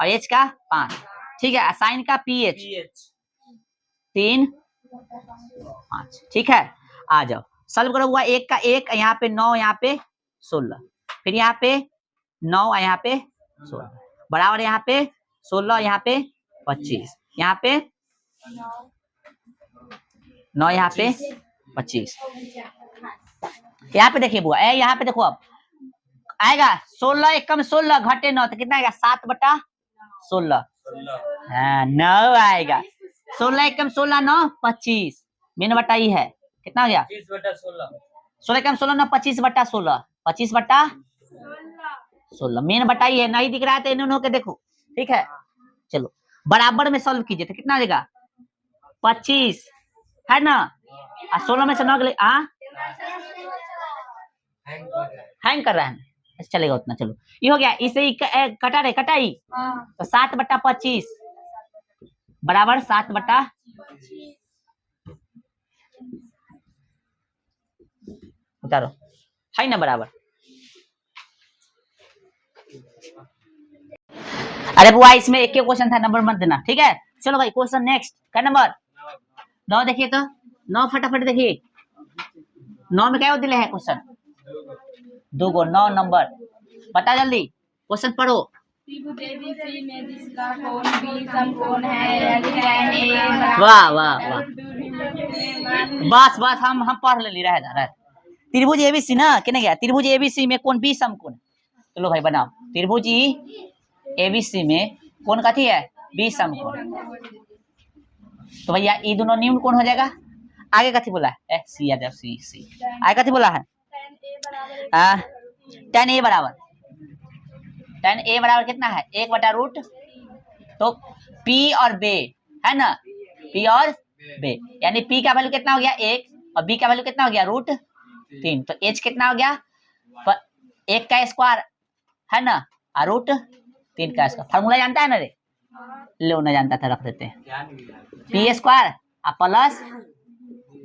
और H का 5, ठीक है, साइन का PH 3 5, ठीक है। आ जाओ सॉल्व करो, हुआ 1 का 1, यहाँ पे 9 यहाँ पे 16, फिर यहाँ पे 9 यहाँ पे 16 बराबर, यहाँ पे 16 यहाँ पे 25, यहाँ पे 9 यहाँ पे 25, यहाँ पे देखिए बुआ यहाँ पे देखो अब आएगा 16 एकम 16 घटे 9 तो कितना आएगा 7/16, हाँ 9 आएगा, 16 एकम 16 9 25 मेन बटा ही है, कितना हो गया 16 एकम 16 9 25/16 25/16 मेन बटा ही है, नहीं दिख रहा है तो इन्होंने के देखो, ठीक है। चलो बराबर में सॉल्व कीजिए तो कितना देगा 25 है ना, 16 में से 9 के हैंग कर रहा है, चलेगा उतना, चलो ये हो गया, इसे कटा रहे कटाई तो 7/25 बराबर 7/, उतारो है ना बराबर। अरे बुआ इसमें एक क्वेश्चन था, नंबर मत देना, ठीक है। चलो भाई क्वेश्चन नेक्स्ट क्या नंबर 9 देखिए तो 9 फटाफट देखिए, 9 में क्या दिले है क्वेश्चन 2 गो 9 नंबर, बता जल्दी क्वेश्चन पढ़ो। वाह वाह वाह, बस हम पढ़ ले रहे त्रिभुज एबीसी ना किने गया, त्रिभुज एबीसी में कौन बी समकोण, चलो भाई बनाओ, त्रिभुज एबीसी में कौन कथी है बी समकोण, तो भैया ये दोनों निम्न कौन हो जाएगा, आगे कथी बोला है सी आ जाओ सी आगे कथी बोला है tan a बराबर कितना है 1/रूट, तो p और बे है ना, p और बे यानी p का वैल्यू कितना हो गया 1 और b का वैल्यू कितना हो गया √3, तो h कितना हो गया 1 का स्क्वायर है ना और √3 का स्क्वायर, फार्मूला जानता है ना रे, लो ना जानता था रख देते हैं p square plus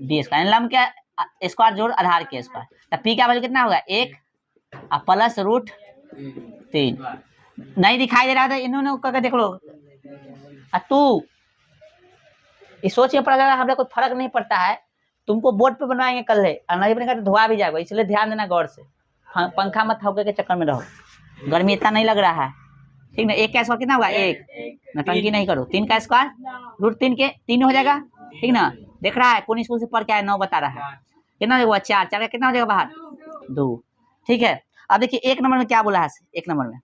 b square, lump के स्क्वायर जोड़ आधार के स्क्वायर, तो p का वैल्यू कितना होगा 1 प्लस √3, नहीं दिखाई दे रहा था इन्होंने करके देख लो, तू इस सोच के पड़ा हमें कोई फर्क नहीं पड़ता है, तुमको बोर्ड पे बनवाएंगे कल है और नहीं बनेगा तो धोआ भी जाएगा, इसलिए ध्यान देना गौर से। हाँ, पंखा मत हौके के चक्कर में रहो, गर्मी इतना नहीं लग रहा है, ठीक ना। 1 का स्क्वायर कितना होगा 1, नटंकी नहीं करो। 3 का स्क्वायर √3 के 3 हो जाएगा, ठीक ना। देख रहा है कौन स्कूल से पढ़ के आया, 9 बता रहा है, कितना हो जाएगा 4, 4 का कितना हो जाएगा बाहर 2, ठीक है। अब देखिए 1 नंबर में क्या बोला है, 1 नंबर में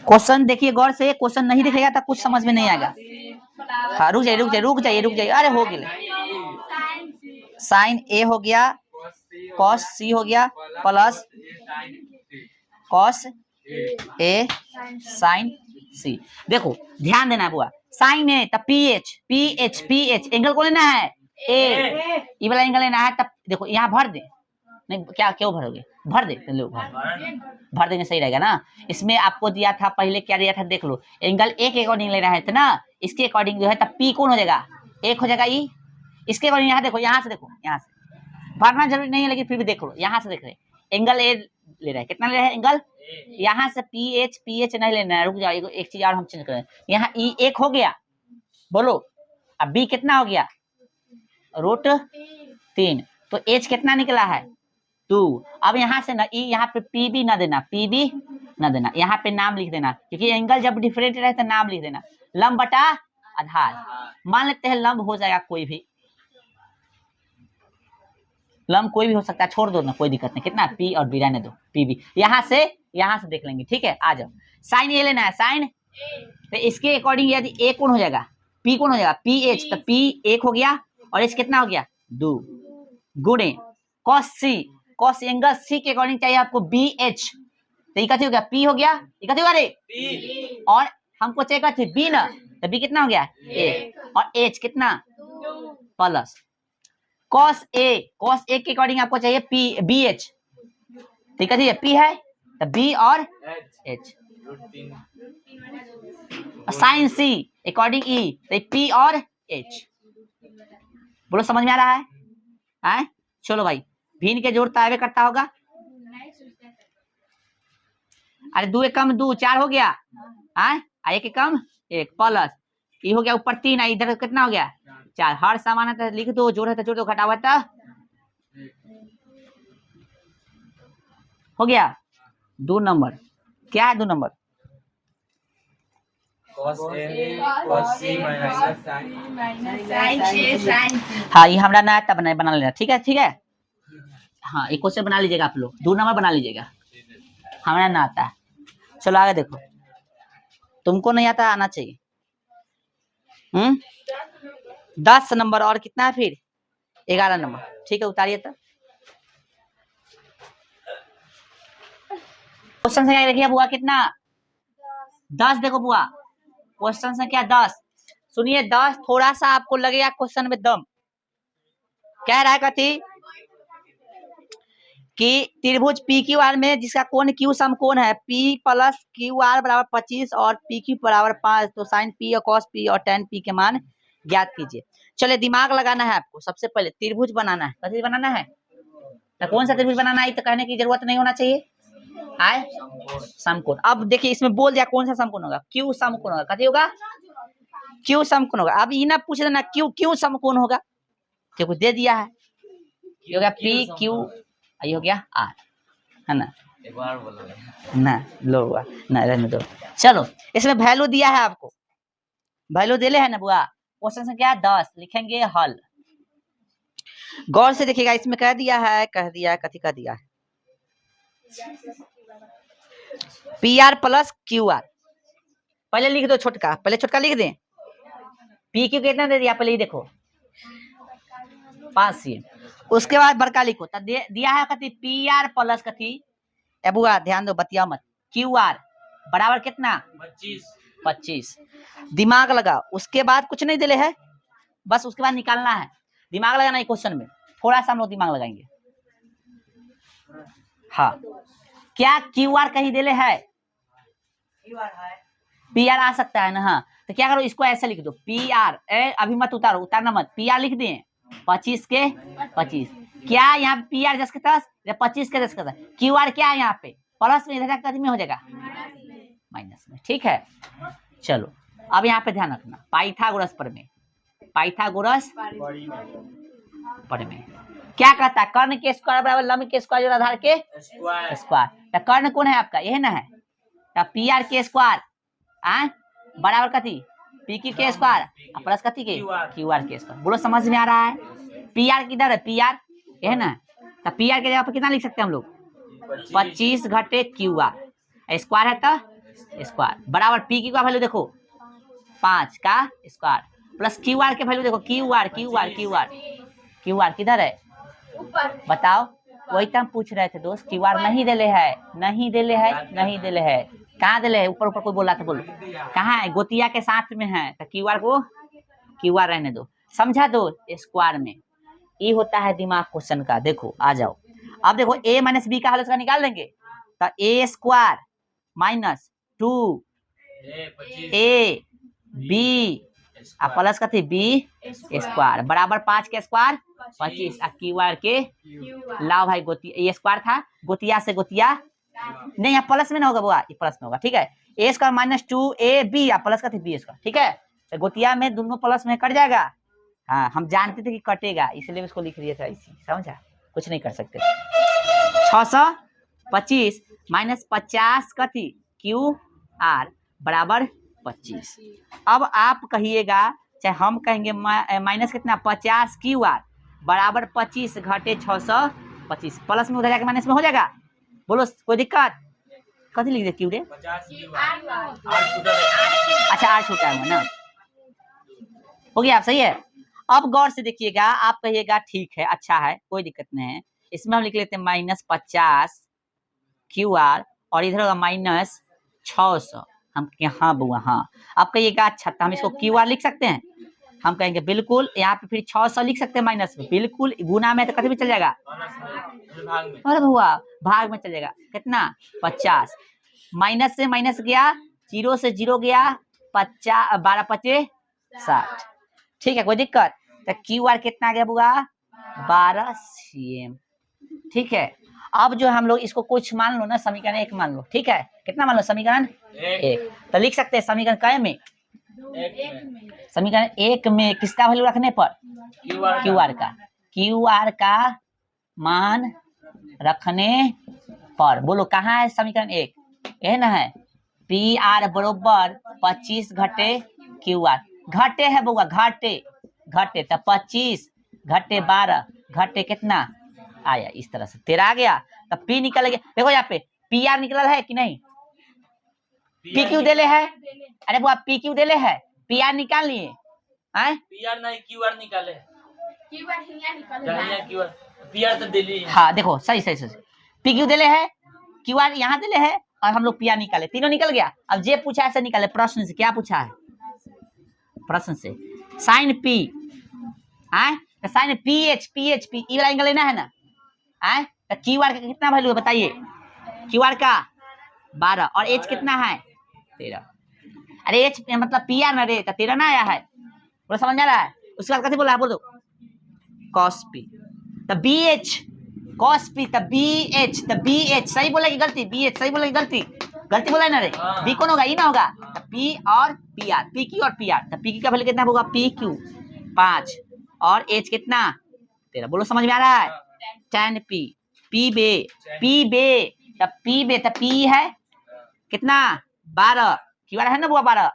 क्वेश्चन देखिए गौर से, क्वेश्चन नहीं दिखेगा तो कुछ समझ में नहीं आएगा। हाँ रुक जाइए, अरे हो गया, साइन ए हो गया, कॉस सी हो गया, प्लस कॉस ए साइन सी। देखो ध्यान देना बुआ, साइन ए तब पीएच एंगल को लेना है ए, ये वाला एंगल लेना है, तब देखो यहाँ भर दे, नहीं क्या क्यों भरोगे, भर दे तो लो भर देंगे, सही रहेगा ना। इसमें आपको दिया था पहले, क्या दिया था देख लो, एंगल ए के अकॉर्डिंग लेना है तो ना, इसके अकॉर्डिंग जो है तब पी कौन हो जाएगा 1 हो जाएगा ई, इसके अकॉर्डिंग यहाँ देखो, यहाँ से देखो, यहाँ से भरना जरूरी नहीं है लेकिन फिर भी देख लो, यहाँ से देख रहे एंगल ए ले रहा है, कितना ले रहा है एंगल, यहाँ से पीएच नहीं लेना है, रुक जाओ एक चीज और हम चेंज करें, यहाँ ई 1 हो गया, बोलो अब बी कितना हो गया √3, तो एच कितना निकला है 2। अब यहाँ से ना ई, यहाँ पे पी भी ना देना, यहाँ पे नाम लिख देना, क्योंकि एंगल जब डिफरेंट रहे तो नाम लिख देना, लंब बटा आधार, मान लेते हैं लंब हो जाएगा कोई भी, लंब कोई भी हो सकता है, छोड़ दो ना कोई दिक्कत नहीं, कितना पी और बी रहने दो, पी बी यहाँ से देख लेंगे, ठीक है। आ जाओ, साइन ए लेना है, साइन तो इसके अकॉर्डिंग यदि ए कौन हो जाएगा, पी कौन हो जाएगा पी एच, तो पी 1 हो गया और एच कितना हो गया 2, गुणे कॉस सी, कॉस एंगल सी के अकॉर्डिंग चाहिए आपको बी एच, तो इकट्ठी हो गया पी हो गया, इकट्ठी होगा रे पी, और हमको चाहिए थी बी ना, तो बी कितना हो गया ए, और एच कितना प्लस कॉस ए के अकॉर्डिंग आपको चाहिए पी बी एच, ठीक है, पी है तो बी और एच, साइन सी अकॉर्डिंग ई, तो पी और एच, बोलो समझ में आ रहा है? चलो भाई, भिन्न के जोड़ तावे करता होगा, अरे 2 एक कम 2 4 हो गया, 1 एक कम 1 प्लस ये हो गया ऊपर 3, इधर कितना हो गया 4, हर समान है तो लिख दो, जोड़ है तो जोड़ दो, घटा हुआ था हो गया 2 नंबर, क्या है 2 नंबर हाँ, ये हमारा नया तब बना लेना, ठीक है। हाँ, एक क्वेश्चन बना लीजिएगा आप लोग, 2 नंबर बना लीजिएगा, हमारा ना आता है। चलो आगे देखो, तुमको नहीं आता, आना चाहिए। 10 नंबर और कितना है फिर 11 नंबर, ठीक है, उतारिए तो। क्वेश्चन संख्या देखिए बुआ कितना 10, देखो बुआ क्वेश्चन संख्या 10, सुनिए 10, थोड़ा सा आपको लगेगा क्वेश्चन में दम, कह रहा है कथी कि त्रिभुज पी क्यू आर में जिसका कोण क्यू समकोण है P + QR = 25 और PQ = 5, तो साइन P और cos P और tan P के मान ज्ञात कीजिए। चलिए दिमाग लगाना है आपको, सबसे पहले त्रिभुज बनाना है, कथी बनाना है, तो कौन सा त्रिभुज बनाना है तो कहने की जरूरत नहीं होना चाहिए, समकोण। अब देखिए इसमें बोल दिया कौन सा समकोण होगा, क्यू समकोण होगा, कथी होगा क्यू समकोण होगा। अब ये ना पूछ देना क्यू समकोण होगा, क्योंकि दे दिया है, ये हो गया PQ, ये हो गया R, है ना, एक बार बोलो ना, लो हुआ ना, रहने दो। चलो इसमें वैल्यू दिया है आपको, वैल्यू दिले है ना बुआ, क्वेश्चन संख्या 10 लिखेंगे हल, गौर से देखिएगा, इसमें कह दिया है कथी कह दिया है PR + QR, पहले लिख दो छोटका, पहले छोटका लिख दें, PQ कितना दे दिया पहले ही देखो 5 ये, उसके बाद बड़का लिखो, तब दिया है कथी PR + कथी, ए बुआ ध्यान दो बतिया मत, QR बराबर कितना 25, दिमाग लगाओ, उसके बाद कुछ नहीं दिले है, बस उसके बाद निकालना है, दिमाग लगाना है क्वेश्चन में, थोड़ा सा हम लोग दिमाग लगाएंगे। हाँ, क्या QR कहीं दिले है, PR आ सकता है ना, हाँ, तो क्या करो इसको ऐसे लिख दो PR, अभी मत उतारो, उतारना मत, PR लिख दें 25 के 25, क्या यहाँ पे PR 10 के 10 या 25 के 10 के 10, QR क्या है यहाँ पे प्लस में, इधर कद में हो जाएगा माइनस में, ठीक है। चलो अब यहाँ पे ध्यान रखना, पाइथागोरस प्रमेय, पाइथागोरस बड़ी में प्रमेय क्या कहता है? कर्ण के स्क्वायर बराबर लंब के स्क्वायर जोड़ आधार के स्क्वायर स्क्वायर। तो कर्ण कौन है आपका? यह ना है। तो पी आर के स्क्वायर बराबर कथी? पी क्यू के स्क्वायर प्लस कथी के क्यू आर के स्क्वायर। बोलो समझ में आ रहा है? पी आर किधर है? पी आर यह ना। तो पी आर के जगह पर कितना लिख सकते हैं हम लोग? 25 घटे क्यू आर स्क्वायर है तो स्क्वायर बराबर पी क्यू का वैल्यू देखो 5 का स्क्वायर प्लस क्यू आर के वैल्यू देखो Q R Q R Q R Q R किधर है? बताओ। वही तो हम पूछ रहे थे दोस्त। क्यू आर नहीं देले है, नहीं देले है, नहीं देले है। कहाँ देले है? ऊपर ऊपर कोई बोला था, बोलो कहाँ है? गोतिया के साथ में है। तो क्यू आर को क्यू आर रहने दो। समझा दो? स्क्वायर में ये होता है दिमाग क्वेश्चन का। देखो आ जाओ। अब देखो a माइनस बी का हल उसका निकाल देंगे। तो A square minus 2a b plus कथी बी स्क्वायर बराबर 5 के स्क्वायर 25 क्यू आर के लाओ भाई। गोतिया ये स्क्वायर था, गोतिया से गोतिया नहीं, यहाँ प्लस में ना होगा बुआ, ये प्लस में होगा। ठीक है, ए स्क्वायर माइनस 2ab प्लस कथी बी स्क्वायर। ठीक है, तो गोतिया में दोनों प्लस में कट जाएगा। हाँ हम जानते थे कि कटेगा, इसलिए उसको लिख दिया था इसी। समझा? कुछ नहीं कर सकते। 625 माइनस 50 कथी क्यू आर बराबर 25। अब आप कहिएगा चाहे हम कहेंगे माइनस कितना 50 क्यू आर बराबर 25 घटे 625 प्लस में उधर जाके माइनस में हो जाएगा। बोलो कोई दिक्कत? कथी लिख दे क्यू रे? 50 अच्छा आर छूटा है ना, हो गया। आप सही है। अब गौर से देखिएगा, आप कहिएगा ठीक है अच्छा है कोई दिक्कत नहीं है। इसमें हम लिख लेते हैं माइनस 50 क्यू आर और इधर होगा माइनस 600। हम हाँ बुआ हाँ। अब कहिएगा अच्छा तो हम इसको क्यू आर लिख सकते हैं? हम कहेंगे बिल्कुल। यहाँ पे फिर 600 लिख सकते हैं माइनस में, बिल्कुल। गुना में तो कभी भी चल जाएगा, अरे बुआ भाग में चल जाएगा। कितना? 50 माइनस से माइनस गया, जीरो से जीरो गया, 50 12 25 60। ठीक है कोई दिक्कत? तो क्यू आर कितना आ गया बुआ? 12 cm। ठीक है, अब जो हम लोग इसको कुछ मान लो ना, समीकरण 1 मान लो। ठीक है, कितना मान लो? समीकरण 1। तो लिख सकते हैं समीकरण कै में? समीकरण 1 में किसका वैल्यू रखने पर? क्यू आर का। क्यू आर का मान रखने पर। बोलो कहाँ है समीकरण 1? यह ना है। पी आर बरोबर 25 घटे क्यू आर। घटे है बुआ, घटे घटे तो 25 घटे 12 घटे कितना आया? इस तरह से 13 आ गया। तो पी निकल गया। देखो यहाँ पे पी आर निकल है कि नहीं? पी क्यू देले है। अरे बुआ पी क्यू देले है, पी आर निकाल लिए। पीआर नहीं क्यूआर निकाले। क्यूआर पीआर तो दिल्ली। हाँ देखो सही सही सही। पी क्यू देले है, क्यू आर यहाँ देले है और हम लोग पी आर निकाले, तीनों निकल गया। अब जे पूछा ऐसे निकाले। प्रश्न से क्या पूछा है? प्रश्न से sine p sine p h p वाला एंगल लेना है ना। तो क्यू आर का कितना वैल्यू है बताइए? क्यू आर का 12 और एच कितना है? 13। अरे एच मतलब पी आर ना रे, तो 13 ना आया है। बोलो समझ आ रहा है? उसके बाद कैसे बोला? बोलो कॉस पी तो बी एच कॉस पी तो बी एच सही बोला कि गलती? बी एच सही बोला कि गलती? गलती बोला है ना रे। बी कौन होगा? ई ना होगा। तो पी और पी आर, पी क्यू और पी आर। तो पी क्यू का वैल्यू कितना होगा? पी क्यू 5 और एच कितना? 13। बोलो समझ में आ रहा है? 10 पी पी बे तो पी है कितना? 12। क्यू आर है ना बुआ 12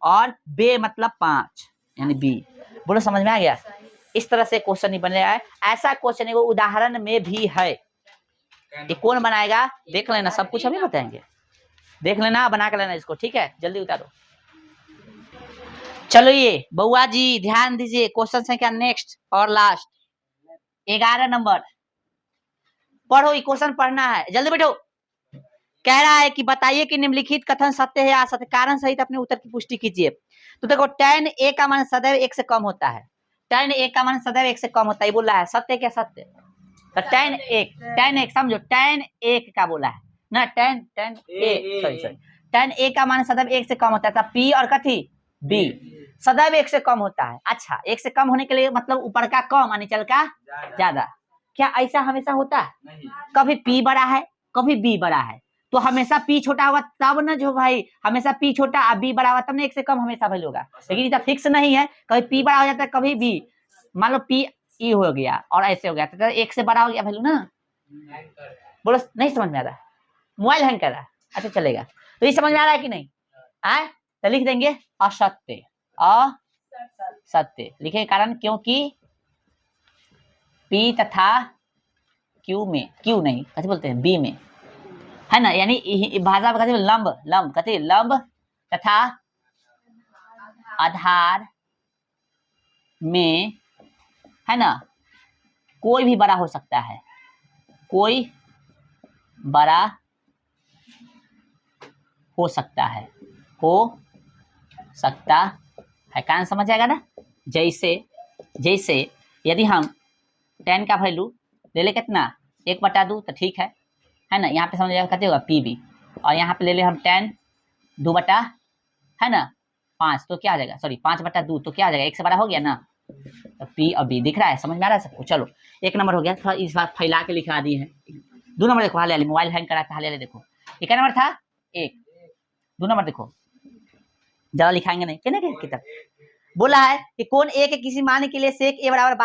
और बे मतलब 5 यानी बी। बोलो समझ में आ गया? इस तरह से क्वेश्चन नहीं बनेगा। ऐसा क्वेश्चन एगो उदाहरण में भी है। ये कौन बनाएगा देख लेना, सब कुछ अभी बताएंगे। देख लेना, बना कर लेना इसको। ठीक है, जल्दी उतारो। चलो ये बउआ जी ध्यान दीजिए। क्वेश्चन संख्या नेक्स्ट और लास्ट 11 नंबर पढ़ो। ये क्वेश्चन पढ़ना है, जल्दी बैठो। कह रहा है कि बताइए कि निम्नलिखित कथन सत्य है या असत्य, कारण सहित अपने उत्तर की पुष्टि कीजिए। तो देखो tan a का मान सदैव 1 से कम होता है। tan a का मान सदैव 1 से कम होता है, ये बोला है। सत्य क्या सत्य? तो tan 1 समझो, tan 1 का बोला है ना। tan a sorry tan a का मान सदैव 1 से कम होता है। तो p और कथी b सदैव 1 से कम होता है। अच्छा 1 से कम होने के लिए मतलब ऊपर का कम और नीचे का ज्यादा। क्या ऐसा हमेशा होता है? कभी p बड़ा है कभी b बड़ा है। तो हमेशा पी छोटा होगा तब ना जो भाई, हमेशा पी छोटा और बी बड़ा होगा तब ना एक से कम हमेशा वैल्यू होगा। लेकिन ये फिक्स नहीं है, कभी पी बड़ा हो जाता है कभी बी। मान लो पी ई हो गया और ऐसे हो गया तो एक से बड़ा हो गया वैल्यू ना। बोलो नहीं समझ में आ रहा, मोबाइल हैंग कर रहा है, अच्छा चलेगा। तो ये समझ में आ रहा है कि नहीं आए, तो लिख देंगे असत्य, असत्य लिखे कारण क्योंकि पी तथा क्यू में, क्यू नहीं कैसे बोलते हैं बी में है ना, यानी भाषा में कहते हैं लंब, लंब कहते हैं लंब तथा आधार में है ना कोई भी बड़ा हो सकता है, कोई बड़ा हो सकता है, हो सकता है, कारण समझ जाएगा ना। जैसे जैसे यदि हम 10 का वैल्यू ले ले कितना 1/2 तो ठीक है ना, यहाँ पे समझ जाएगा कहते होगा पी बी, और यहाँ पे ले ले हम 10 2 बटा है ना 5 तो क्या आ जाएगा, सॉरी 5/2 तो क्या आ जाएगा, एक से बड़ा हो गया ना, तो पी और बी दिख रहा है, समझ में आ रहा है सबको। चलो 1 नंबर हो गया, थोड़ा इस बार फैला के लिखा दिए हैं। 2 नंबर देखो, हाल मोबाइल हैंग करा था, हाल देखो ये क्या नंबर था 1, 2 नंबर देखो ज्यादा लिखाएंगे नहीं क्या नहीं किताब। बोला है कि कौन ए के किसी मान के लिए सेक ए बराबर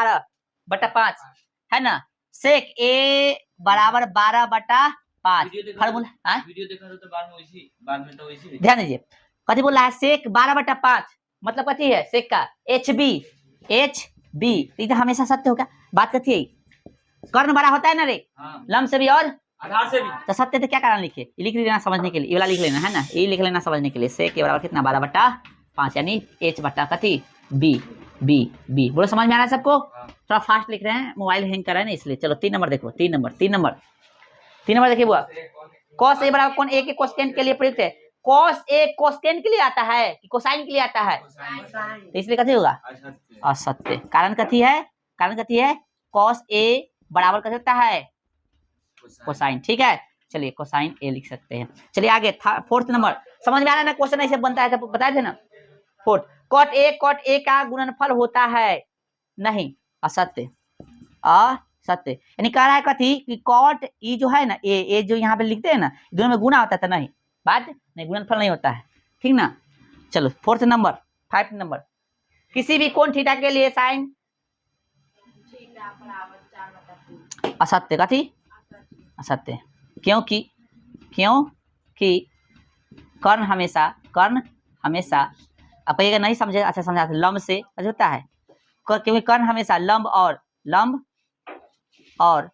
12/5 है ना, सेक ए बराबर 12/5 फार्मूला वीडियो देखा तो बाद में तो वैसी ध्यान दीजिए। कथी बोला है सेक 12/5 मतलब कथी है सेक का एच बी तो हमेशा सत्य होगा। बात कथी है कर्ण बड़ा होता है ना रे, लंब से भी और आधार से भी, तो सत्य तो क्या कारण लिखे लिख लेना समझने के लिए, ये वाला लिख लेना है ना, ये लिख लेना समझने के लिए। सेक के बराबर कितना 12/5 यानी एच बटा कथी बी बी बी। बोलो समझ में आ रहा है सबको, थोड़ा फास्ट लिख रहे हैं मोबाइल हैंग कर रहा है ना इसलिए। चलो 3 नंबर देखो, 3 नंबर देखिए बुआ, कॉस ए बराबर कौन ए के कोसेकेंट के लिए प्रयुक्त है, कॉस ए कोसेकेंट के लिए आता है कि कोसाइन के लिए आता है, तो इसलिए कथी होगा असत्य। कारण कथी है कॉस ए बराबर कथी होता है कोसाइन, ठीक है। चलिए कोसाइन ए लिख सकते हैं। चलिए आगे 4th नंबर, समझ में आ रहा है ना क्वेश्चन ऐसे बनता है, तो बताए थे ना 4th, कॉट ए का गुणनफल होता है नहीं, असत्य, असत्य यानी कह रहा है कथी कि कॉट ई जो है ना ए जो यहाँ पे लिखते हैं ना दोनों में गुणा होता था, नहीं बात नहीं गुणनफल नहीं होता है, ठीक ना। चलो 4th नंबर 5th नंबर, किसी भी कोण थीटा के लिए साइन असत्य, कथी असत्य क्योंकि कर्ण हमेशा आप कहिएगा नहीं समझे, अच्छा समझा लंब से होता है, क्योंकि कर्ण हमेशा लंब और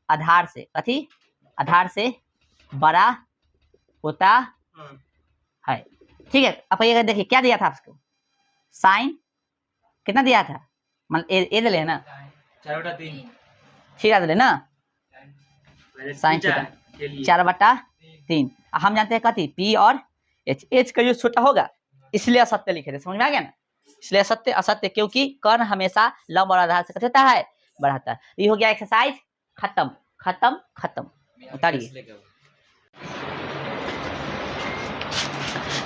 आधार से कथी आधार से बड़ा होता है, ठीक है। अब कहिएगा देखिए क्या दिया था आपको साइन कितना दिया था, मतलब ए दे ले ना 4/3 थीटा दे ना साइन थीटा 4/3, हम जानते हैं कथी पी और एच का यूज छोटा होगा इसलिए असत्य लिखे थे, समझ में आ गया ना, इसलिए असत्य क्योंकि कर्ण हमेशा लंब और आधार से कथी होता है बढ़ाता है। ये हो गया एक्सरसाइज खत्म उतारिए।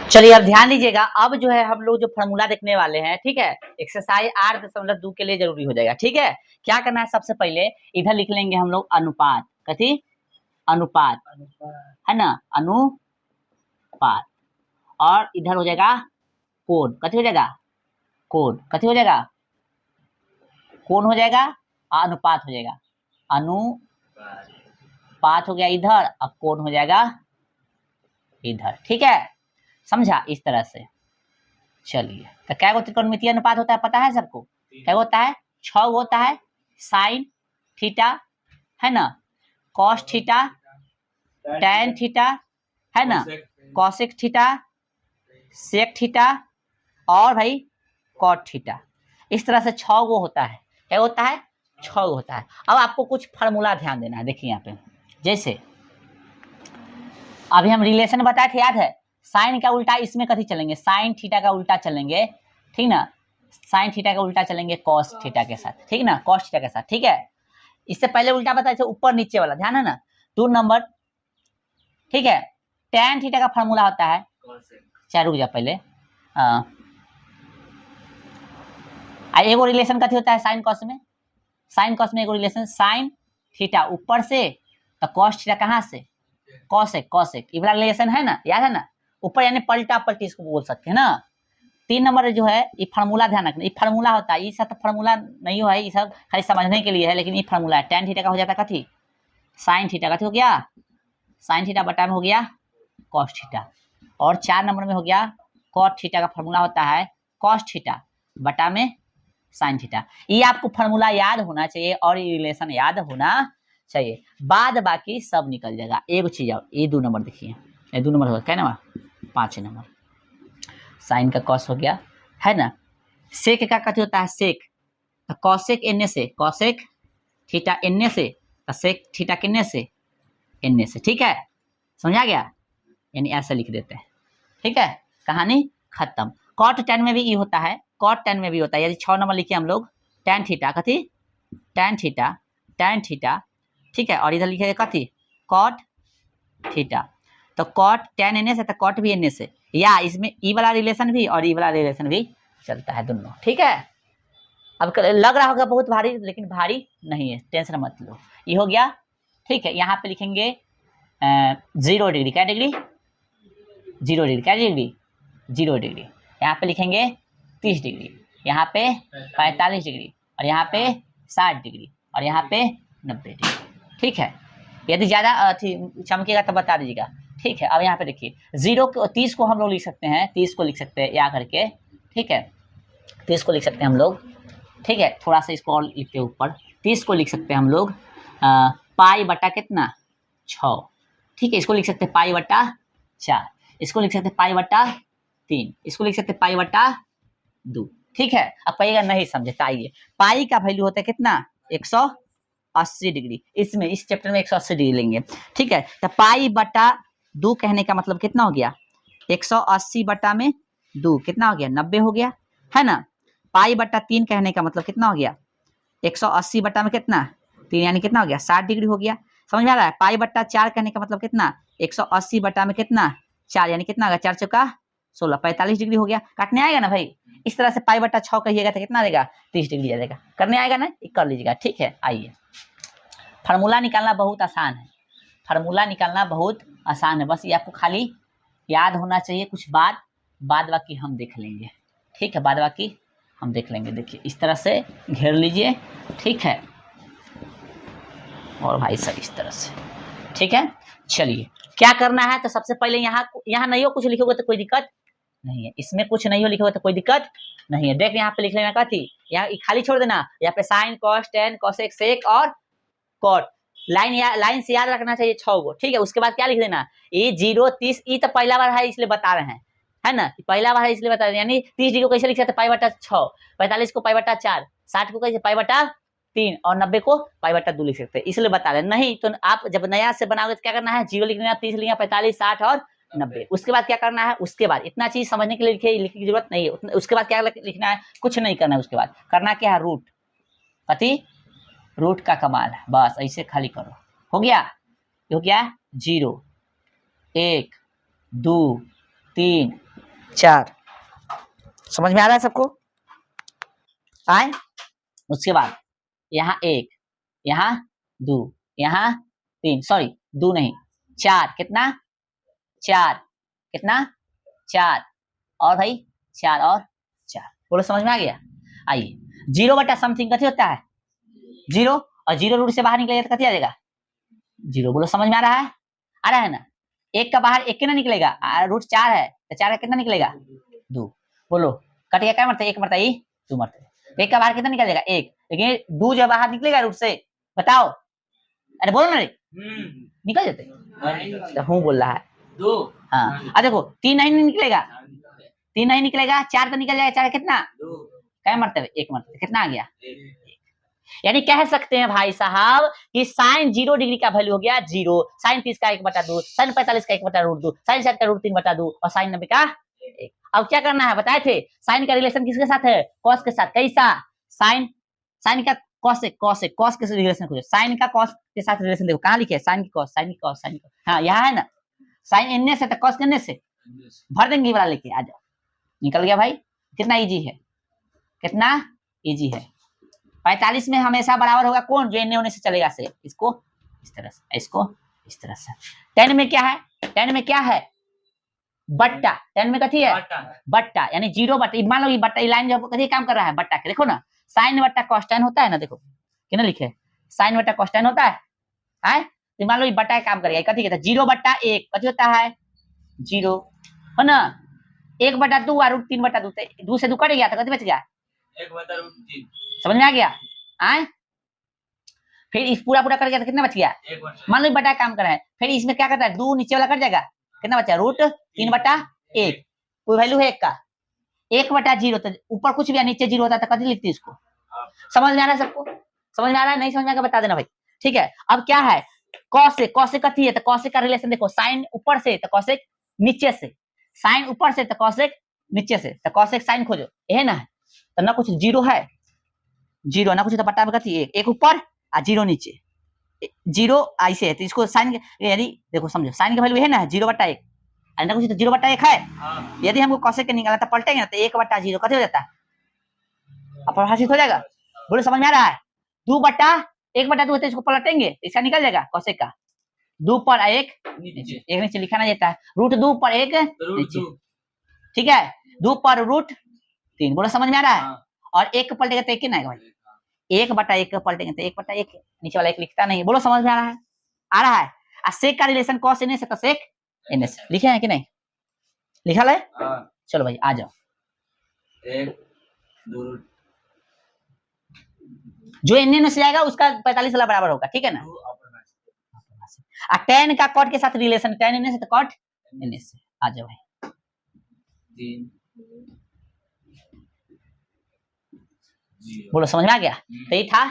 चलिए अब ध्यान दीजिएगा, अब जो है हम लोग जो फॉर्मूला देखने वाले हैं, ठीक है, एक्सरसाइज 8.2 के लिए जरूरी हो जाएगा, ठीक है। क्या करना है सबसे पहले इधर लिख लेंगे हम लोग अनुपात, कथी अनुपात है ना, अनुपात, और इधर हो जाएगा कोण, कथी हो जाएगा कोण, कथी हो जाएगा कोण हो जाएगा, अनुपात हो जाएगा, अनुपात हो गया इधर, अब कोण हो जाएगा इधर, ठीक है, समझा इस तरह से। चलिए तो क्या त्रिकोणमितीय अनुपात होता है पता है सबको, क्या होता है 6 होता है, साइन थीटा है ना, कॉस थीटा, टैन थीटा है ना, कॉसेक थीटा, सेक थीटा और भाई कॉट थीटा, इस तरह से 6 होता है, क्या होता है 6 होता है। अब आपको कुछ फार्मूला ध्यान देना है, देखिए यहाँ पे जैसे अभी हम रिलेशन बताए थे याद है, साइन का उल्टा इसमें कथी चलेंगे साइन थीटा का उल्टा चलेंगे, ठीक ना, साइन थीटा का उल्टा चलेंगे कॉस थीटा के साथ, ठीक ना, कॉस थीटा के साथ, ठीक है। इससे पहले उल्टा बताए थे ऊपर नीचे वाला, ध्यान है ना। 2 नंबर, ठीक है, टैन थीटा का फार्मूला होता है, चाहे रुक जा पहले, एगो रिलेशन कथी होता है साइन कॉस में, साइन कॉस में एगो रिलेशन साइन थीटा ऊपर से तो कॉस थीटा कहाँ से कॉसेक कॉसेक ये वाला रिलेशन है ना, याद है ना, ऊपर यानी पलटा पलटी इसको बोल सकते हैं ना। 3 नंबर जो है ये फार्मूला ध्यान रखना, ये फार्मूला होता है, ये सब फार्मूला नहीं है, ये सब खाली समझने के लिए है, लेकिन ये फार्मूला है। tan थीटा का हो जाता है कथी, साइन थीटा, कथी हो गया, साइन थीटा बटा में हो गया कॉस थीटा। और 4 नंबर में हो गया कॉट थीटा का फार्मूला होता है कॉस थीटा बटा में साइन थीटा। ये आपको फार्मूला याद होना चाहिए और ये रिलेशन याद होना चाहिए, बाद बाकी सब निकल जाएगा। एक चीज और, ये 2 नंबर देखिए, ये 2 नंबर होगा क्या नंबर, 5 नंबर। साइन का कॉस हो गया है ना, सेक का कथी होता है सेक, तो कॉसेक एन से, कॉसेक थीटा एन से, तो सेक थीटा किन्ने से, एन से। ठीक है, समझा गया, यानी ऐसे लिख देते हैं। ठीक है, कहानी खत्म। कॉट tan में भी ये होता है, कॉट tan में भी होता है, यदि 6 नंबर लिखे हम लोग tan थीटा, कथी tan थीटा, ठीक है, और इधर लिखे कथी कॉट थीटा, तो कॉट tan एन से, तो कॉट भी एन से, या इसमें ई वाला रिलेशन भी और ई वाला रिलेशन भी चलता है दोनों। ठीक है, अब लग रहा होगा बहुत भारी, लेकिन भारी नहीं है, टेंशन मत लो, ये हो गया। ठीक है, यहाँ पे लिखेंगे 0 डिग्री, क्या डिग्री 0 डिग्री, क्या डिग्री 0 डिग्री, यहाँ पे लिखेंगे 30 डिग्री, यहाँ पे 45 डिग्री, और यहाँ पे 60 डिग्री, और यहाँ पे 90 डिग्री। ठीक है, यदि ज़्यादा चमकेगा तो बता दीजिएगा। ठीक है, अब यहाँ पे देखिए 30 को हम लोग लिख सकते हैं, 30 को लिख सकते हैं या करके। ठीक है, 30 को लिख सकते हैं हम लोग। ठीक है, थोड़ा सा इसको और लिखते हैं ऊपर, 30 को लिख सकते हैं हम लोग पाई बटा कितना 6। ठीक है, इसको लिख सकते हैं पाई बटा 4, इसको लिख सकते हैं पाई बटा 3, इसको लिख सकते हैं पाई बटा 2। ठीक है, अब कहिएगा नहीं समझे, तो आइए, पाई का वैल्यू होता है कितना 180 डिग्री, इसमें इस चैप्टर में 180 डिग्री लेंगे। ठीक है, तो पाई बटा 2 कहने का मतलब कितना हो गया 180 बटा में 2 कितना हो गया 90 हो गया, है ना। पाई बटा 3 कहने का मतलब कितना हो गया 180 बटा में कितना 3 यानी कितना हो गया 60 डिग्री हो गया, समझ में आ रहा है। पाई बटा 4 कहने का मतलब कितना 180 बटा में कितना 4 यानी कितना होगा 4 चौका 16, 45 डिग्री हो गया। काटने आएगा ना भाई, इस तरह से पाई बटा 6 कहिएगा तो कितना देगा 30 डिग्री आ जाएगा, करने आएगा ना, कर लीजिएगा। ठीक है, आइए, फार्मूला निकालना बहुत आसान है, फार्मूला निकालना बहुत आसान है, बस ये आपको खाली याद होना चाहिए, कुछ बाद बाकी हम देख लेंगे। ठीक है, बाद बाकी हम देख लेंगे। देखिए इस तरह से घेर लीजिए, ठीक है, और भाई सब इस तरह से। ठीक है, चलिए क्या करना है, तो सबसे पहले यहाँ नहीं हो कुछ लिखोगे तो कोई दिक्कत नहीं है, इसमें कुछ नहीं हो लिखोगे तो कोई दिक्कत नहीं है। देख यहाँ पे लिख लेना कथी, यहाँ खाली छोड़ देना, यहाँ पे sine cos tan cosec sec और कॉट, लाइन से याद रखना चाहिए 6 गो। ठीक है, उसके बाद क्या लिख देना ये 0 30, ये तो पहला बार है इसलिए बता रहे हैं, है ना, पहला बार है इसलिए बता रहे हैं, यानी 30 डिग्री को कैसे लिख सकते पाई बटा 6, 45 को पाई बटा 4, 60 को कैसे पाई बटा 3 और 90 को पाई बटा 2 लिख सकते हैं, इसलिए बता रहे हैं। नहीं तो आप जब नया से बनाओगे तो क्या करना है 0 लिखना, 30 लिखना, 45 60 और 90, उसके बाद क्या करना है, उसके बाद इतना चीज समझने के लिए लिखने की जरूरत नहीं है, उसके बाद क्या लिखना है, कुछ नहीं करना है, उसके बाद करना क्या है रूट, कथी रूट का कमाल है, बस ऐसे खाली करो, हो गया, हो गया 0 1 2 3 4, समझ में आ रहा है सबको, आए। उसके बाद यहाँ 1 यहाँ 2 यहाँ 3, सॉरी 2 नहीं 4, कितना 4, कितना 4, और भाई 4 और 4, बोलो समझ में आ गया। आइए 0 बटा समथिंग कथी होता है 0, और 0 रूट से बाहर निकलेगा तो कथी आ जाएगा 0, बोलो समझ में आ रहा है ना। 1 का बाहर 1 कितना निकलेगा, रूट 4 है तो 4 का कितना निकलेगा 2, बोलो कट गया, क्या मरता है 1 मरता है 2 मरता है, 1 का बाहर कितना निकल जाएगा 1, लेकिन 2 जो बाहर निकलेगा रूट से, बताओ, अरे बोलो ना रे, निकल जाते तो हूँ बोल रहा है 2, हाँ। अब देखो 3 नहीं निकलेगा, 3 नहीं निकलेगा, 4 तो निकल जाएगा, 4 कितना 2, क्या मरते 1 मरते, कितना आ गया, यानी कह सकते हैं भाई साहब कि साइन 0 डिग्री का वैल्यू हो गया 0, साइन 30 का 1/2, साइन 45 का 1/√2, साइन 60 का √3/2 और साइन 90 का 1। अब क्या करना है बताए थे, साइन का रिलेशन किसके साथ है कॉस के साथ, कैसा साइन का कॉस के रिलेशन को, साइन का कॉस के साथ रिलेशन देखो कहाँ लिखे, साइन की कॉस, हाँ यहाँ है ना, साइन एन से तो कॉस करने से भर देंगे वाला लेके आ जाओ, निकल गया भाई, कितना इजी है, कितना इजी है। 45 में हमेशा बराबर होगा कौन, जो एन होने से चलेगा से, इसको इस तरह से, इसको इस तरह से। 10 में क्या है, 10 में क्या है, बट्टा, 10 में कथी है, बट्टा। बट्टा, यानी 0 बट्टा। मान लो ये बट्टा, ये लाइन जो कथी काम कर रहा है, बट्टा के। देखो ना, साइन बट्टा कॉस्टाइन होता है ना, देखो कितना लिखे, साइन बट्टा कॉस्टाइन होता है। तो मान लो ये बट्टा काम करेगा, कथी कहता है, 0 बट्टा 1 कथी होता है, 0 है ना, 1 बटा 2 और रूट 3 बटा 2, 2 से 2 कट गया तो कथी बच गया, 1/√3। समझ में आ गया। आए फिर इस पूरा पूरा कर गया तो कितना बच गया, मान लो बटा काम कर रहा है, फिर इसमें क्या करता है, 2 नीचे वाला कट जाएगा, कितना बचा, √3/1, कोई वैल्यू है 1 का, 1/0, तो ऊपर कुछ भी है नीचे 0 होता है तो कथी लिखती है इसको, समझ में आ रहा है सबको, समझ में आ रहा है, नहीं समझ में आएगा बता देना भाई, ठीक है। अब क्या है, कॉसेक, कॉसेक कथी है, तो कॉसेक का रिलेशन देखो, साइन ऊपर से तो कॉसेक नीचे से, साइन ऊपर से तो कॉसेक नीचे से, तो कॉसेक साइन खोजो, ये ना है, तो ना कुछ 0 है, 0 ना कुछ, तो बटा में कथी 1, 1 ऊपर और 0 नीचे, 0 ऐसे है, तो इसको साइन, यानी देखो समझो, साइन का वैल्यू है ना 0/1, ना कुछ तो 0/1 है। यदि हमको कॉसेक के निकालना तो पलटेंगे ना, तो 1/0 कथी हो जाता है, अपरिभाषित हो जाएगा, बोलो समझ में आ रहा है, 1/2 होता है, इसको पलटेंगे इसका निकल जाएगा कॉसेक का, 2 पर 1 नीचे, 1 नीचे लिखा ना जाता है, √2 पर 1 नीचे, ठीक है, 2 पर √3, बोलो समझ में आ रहा है। और 1 पलटेगा तो 1 ना आएगा भाई, 1/1 पलटेंगे तो 1/1, नीचे वाला 1 लिखता नहीं, बोलो समझ में आ रहा है, आ रहा है। और सेक का रिलेशन कॉस इनए से तो सेक इनए से, लिखे हैं कि नहीं, लिखा है, चलो भाई आ जाओ, 1 2 जो इनए से जाएगा उसका 45 वाला बराबर होगा, ठीक है ना। और tan का कॉट के साथ रिलेशन, tan इनए से तो कॉट इनए से, आ जाओ भाई, 3 बोलो समझ में आ गया। तो ये था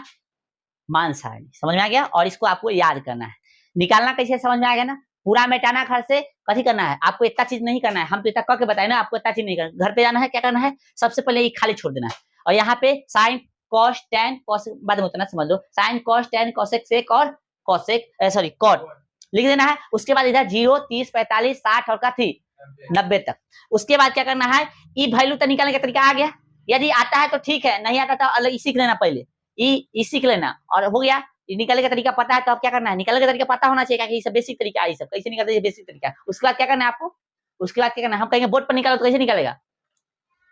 मान सारणी, समझ में आ गया, और इसको आपको याद करना है, निकालना कैसे समझ में आ गया ना, पूरा मेटाना घर से कथी करना है, आपको इतना चीज नहीं करना है, हम तो इतना कह के बताए ना, आपको इतना चीज नहीं करना, घर पे जाना है, क्या करना है, सबसे पहले ये खाली छोड़ देना है, और यहाँ पे साइन कॉस टैन कॉसेक, बाद में उतना समझ लो, sine cos tan cosec sec और कॉसेक सॉरी कॉट लिख देना है। उसके बाद इधर 0 30 45 60 और कथी 90 तक। उसके बाद क्या करना है, ई वैल्यू तो निकालने का तरीका आ गया, यदि आता है तो ठीक है, नहीं आता तो अलग सीख लेना, पहले ई सीख लेना, और हो गया, निकालने का तरीका पता है तो अब क्या करना है, निकालने का तरीका पता होना चाहिए, क्योंकि ये सब बेसिक तरीका है, ये सब कैसे निकालते हैं बेसिक तरीका। उसके बाद क्या करना है आपको, उसके बाद क्या करना है, हम कहेंगे बोर्ड पर निकालो तो कैसे निकालेगा,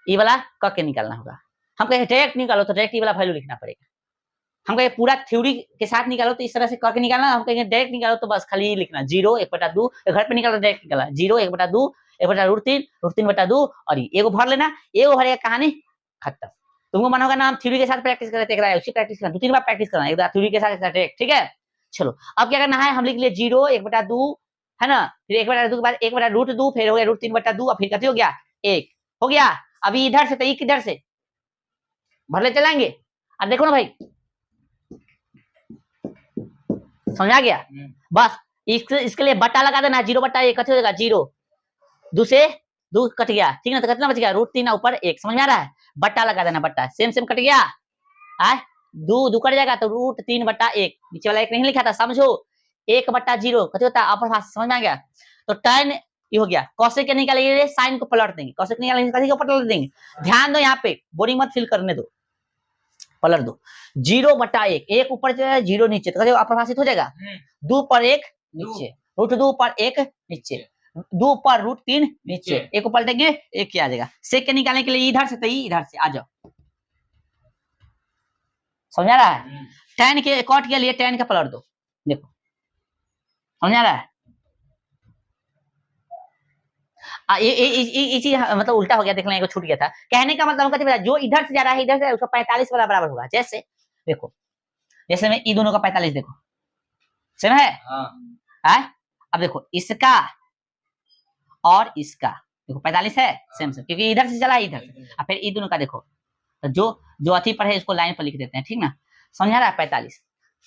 ये वाला क के निकालना होगा, हम कहेंगे डायरेक्ट निकालो तो डायरेक्ट ये वाला वैल्यू लिखना पड़ेगा, हम कहेंगे पूरा थ्योरी के साथ निकालो तो इस तरह से करके निकालना, हम कहेंगे डायरेक्ट निकालो तो बस खाली लिखना 0 1/2, घर पे निकालो डायरेक्ट निकालना 0 1/2 1/√3 √3/2, और ये एगो भर लेना, एगो भरेगा कहानी खत्म। तुमको मन होगा ना हम थ्योरी के साथ प्रैक्टिस कर रहे थे, उसी प्रैक्टिस करना, 2-3 बार प्रैक्टिस करना, एक बार थ्योरी के साथ डायरेक्ट, ठीक है। चलो अब क्या करना है, हम लिख लिए 0 1/2 है ना, फिर 1/2 के बाद 1/√2, फिर हो गया √3/2, और फिर कथी हो गया 1 हो गया। अभी इधर से तो ये किधर से भर ले चलेंगे, अब देखो ना भाई, समझ आ गया, बस इसके लिए बट्टा लगा देना, 0/1 कथी हो जाएगा 0, 2 से 2 कट गया, ठीक ना, तो कितना बच गया √3 ऊपर 1, समझ में आ रहा है, बट्टा लगा देना, बट्टा सेम सेम कट गया, आए 2 कट जाएगा तो √3/1, नीचे वाला 1 नहीं लिखा था, समझो 1/0 कथी होता है अपर भाषा, समझ में आ गया। तो tan ये हो गया, कॉसेक के निकालेंगे साइन को पलट देंगे, कॉसेक निकालेंगे कथी को पलट देंगे, ध्यान दो यहाँ पे बोरिंग मत फील करने दो, पलट दो, 0/1, 1 ऊपर 0 नीचे, तो अपरिभाषित हो जाएगा, 2 पर 1 नीचे, √2 पर 1 नीचे, 2 पर √3 नीचे, 1 को पलटेंगे 1 क्या आ जाएगा, सेक के निकालने के लिए इधर से तो इधर से आ जाओ, समझ आ रहा है। tan के कॉट के लिए tan का पलट दो, देखो समझ आ रहा है, ये चीज मतलब उल्टा हो गया, देख लें छूट गया था, कहने का मतलब जो इधर से जा रहा है इधर से उसका 45 वाला बराबर होगा, जैसे देखो, जैसे में ये दोनों का 45 देखो सेम है, अब देखो इसका और इसका देखो 45 है सेम सेम, क्योंकि इधर से चला है इधर से, और फिर ये दोनों का देखो, तो जो अथी पर है इसको लाइन पर लिख देते हैं, ठीक ना, समझा रहा है। 45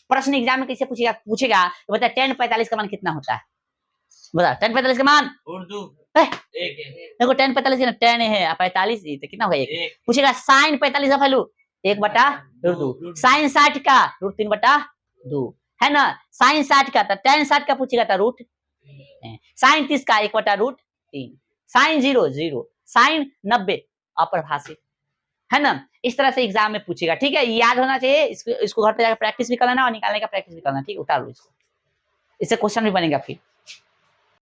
प्रश्न एग्जाम में कैसे पूछेगा बता, tan 45 का मान कितना होता है, बता tan 45 का मान, उर्दू देखो tan 45 ना, tan है 45 तो कितना होगा 1, पूछेगा sin 45 का वैल्यू 1/√2, sin 60 का √3/2 है ना, sin 60 का तो tan 60 का पूछेगा था रूट, sin 30 का 1/√3, sin 0 sin 90 अपरिभाषित, है ना, इस तरह से एग्जाम में पूछेगा, ठीक है, याद होना चाहिए, इसको घर पे जाकर प्रैक्टिस भी करना और निकालने का प्रैक्टिस भी करना, ठीक है, उतार लो इसको, इससे क्वेश्चन भी बनेगा फिर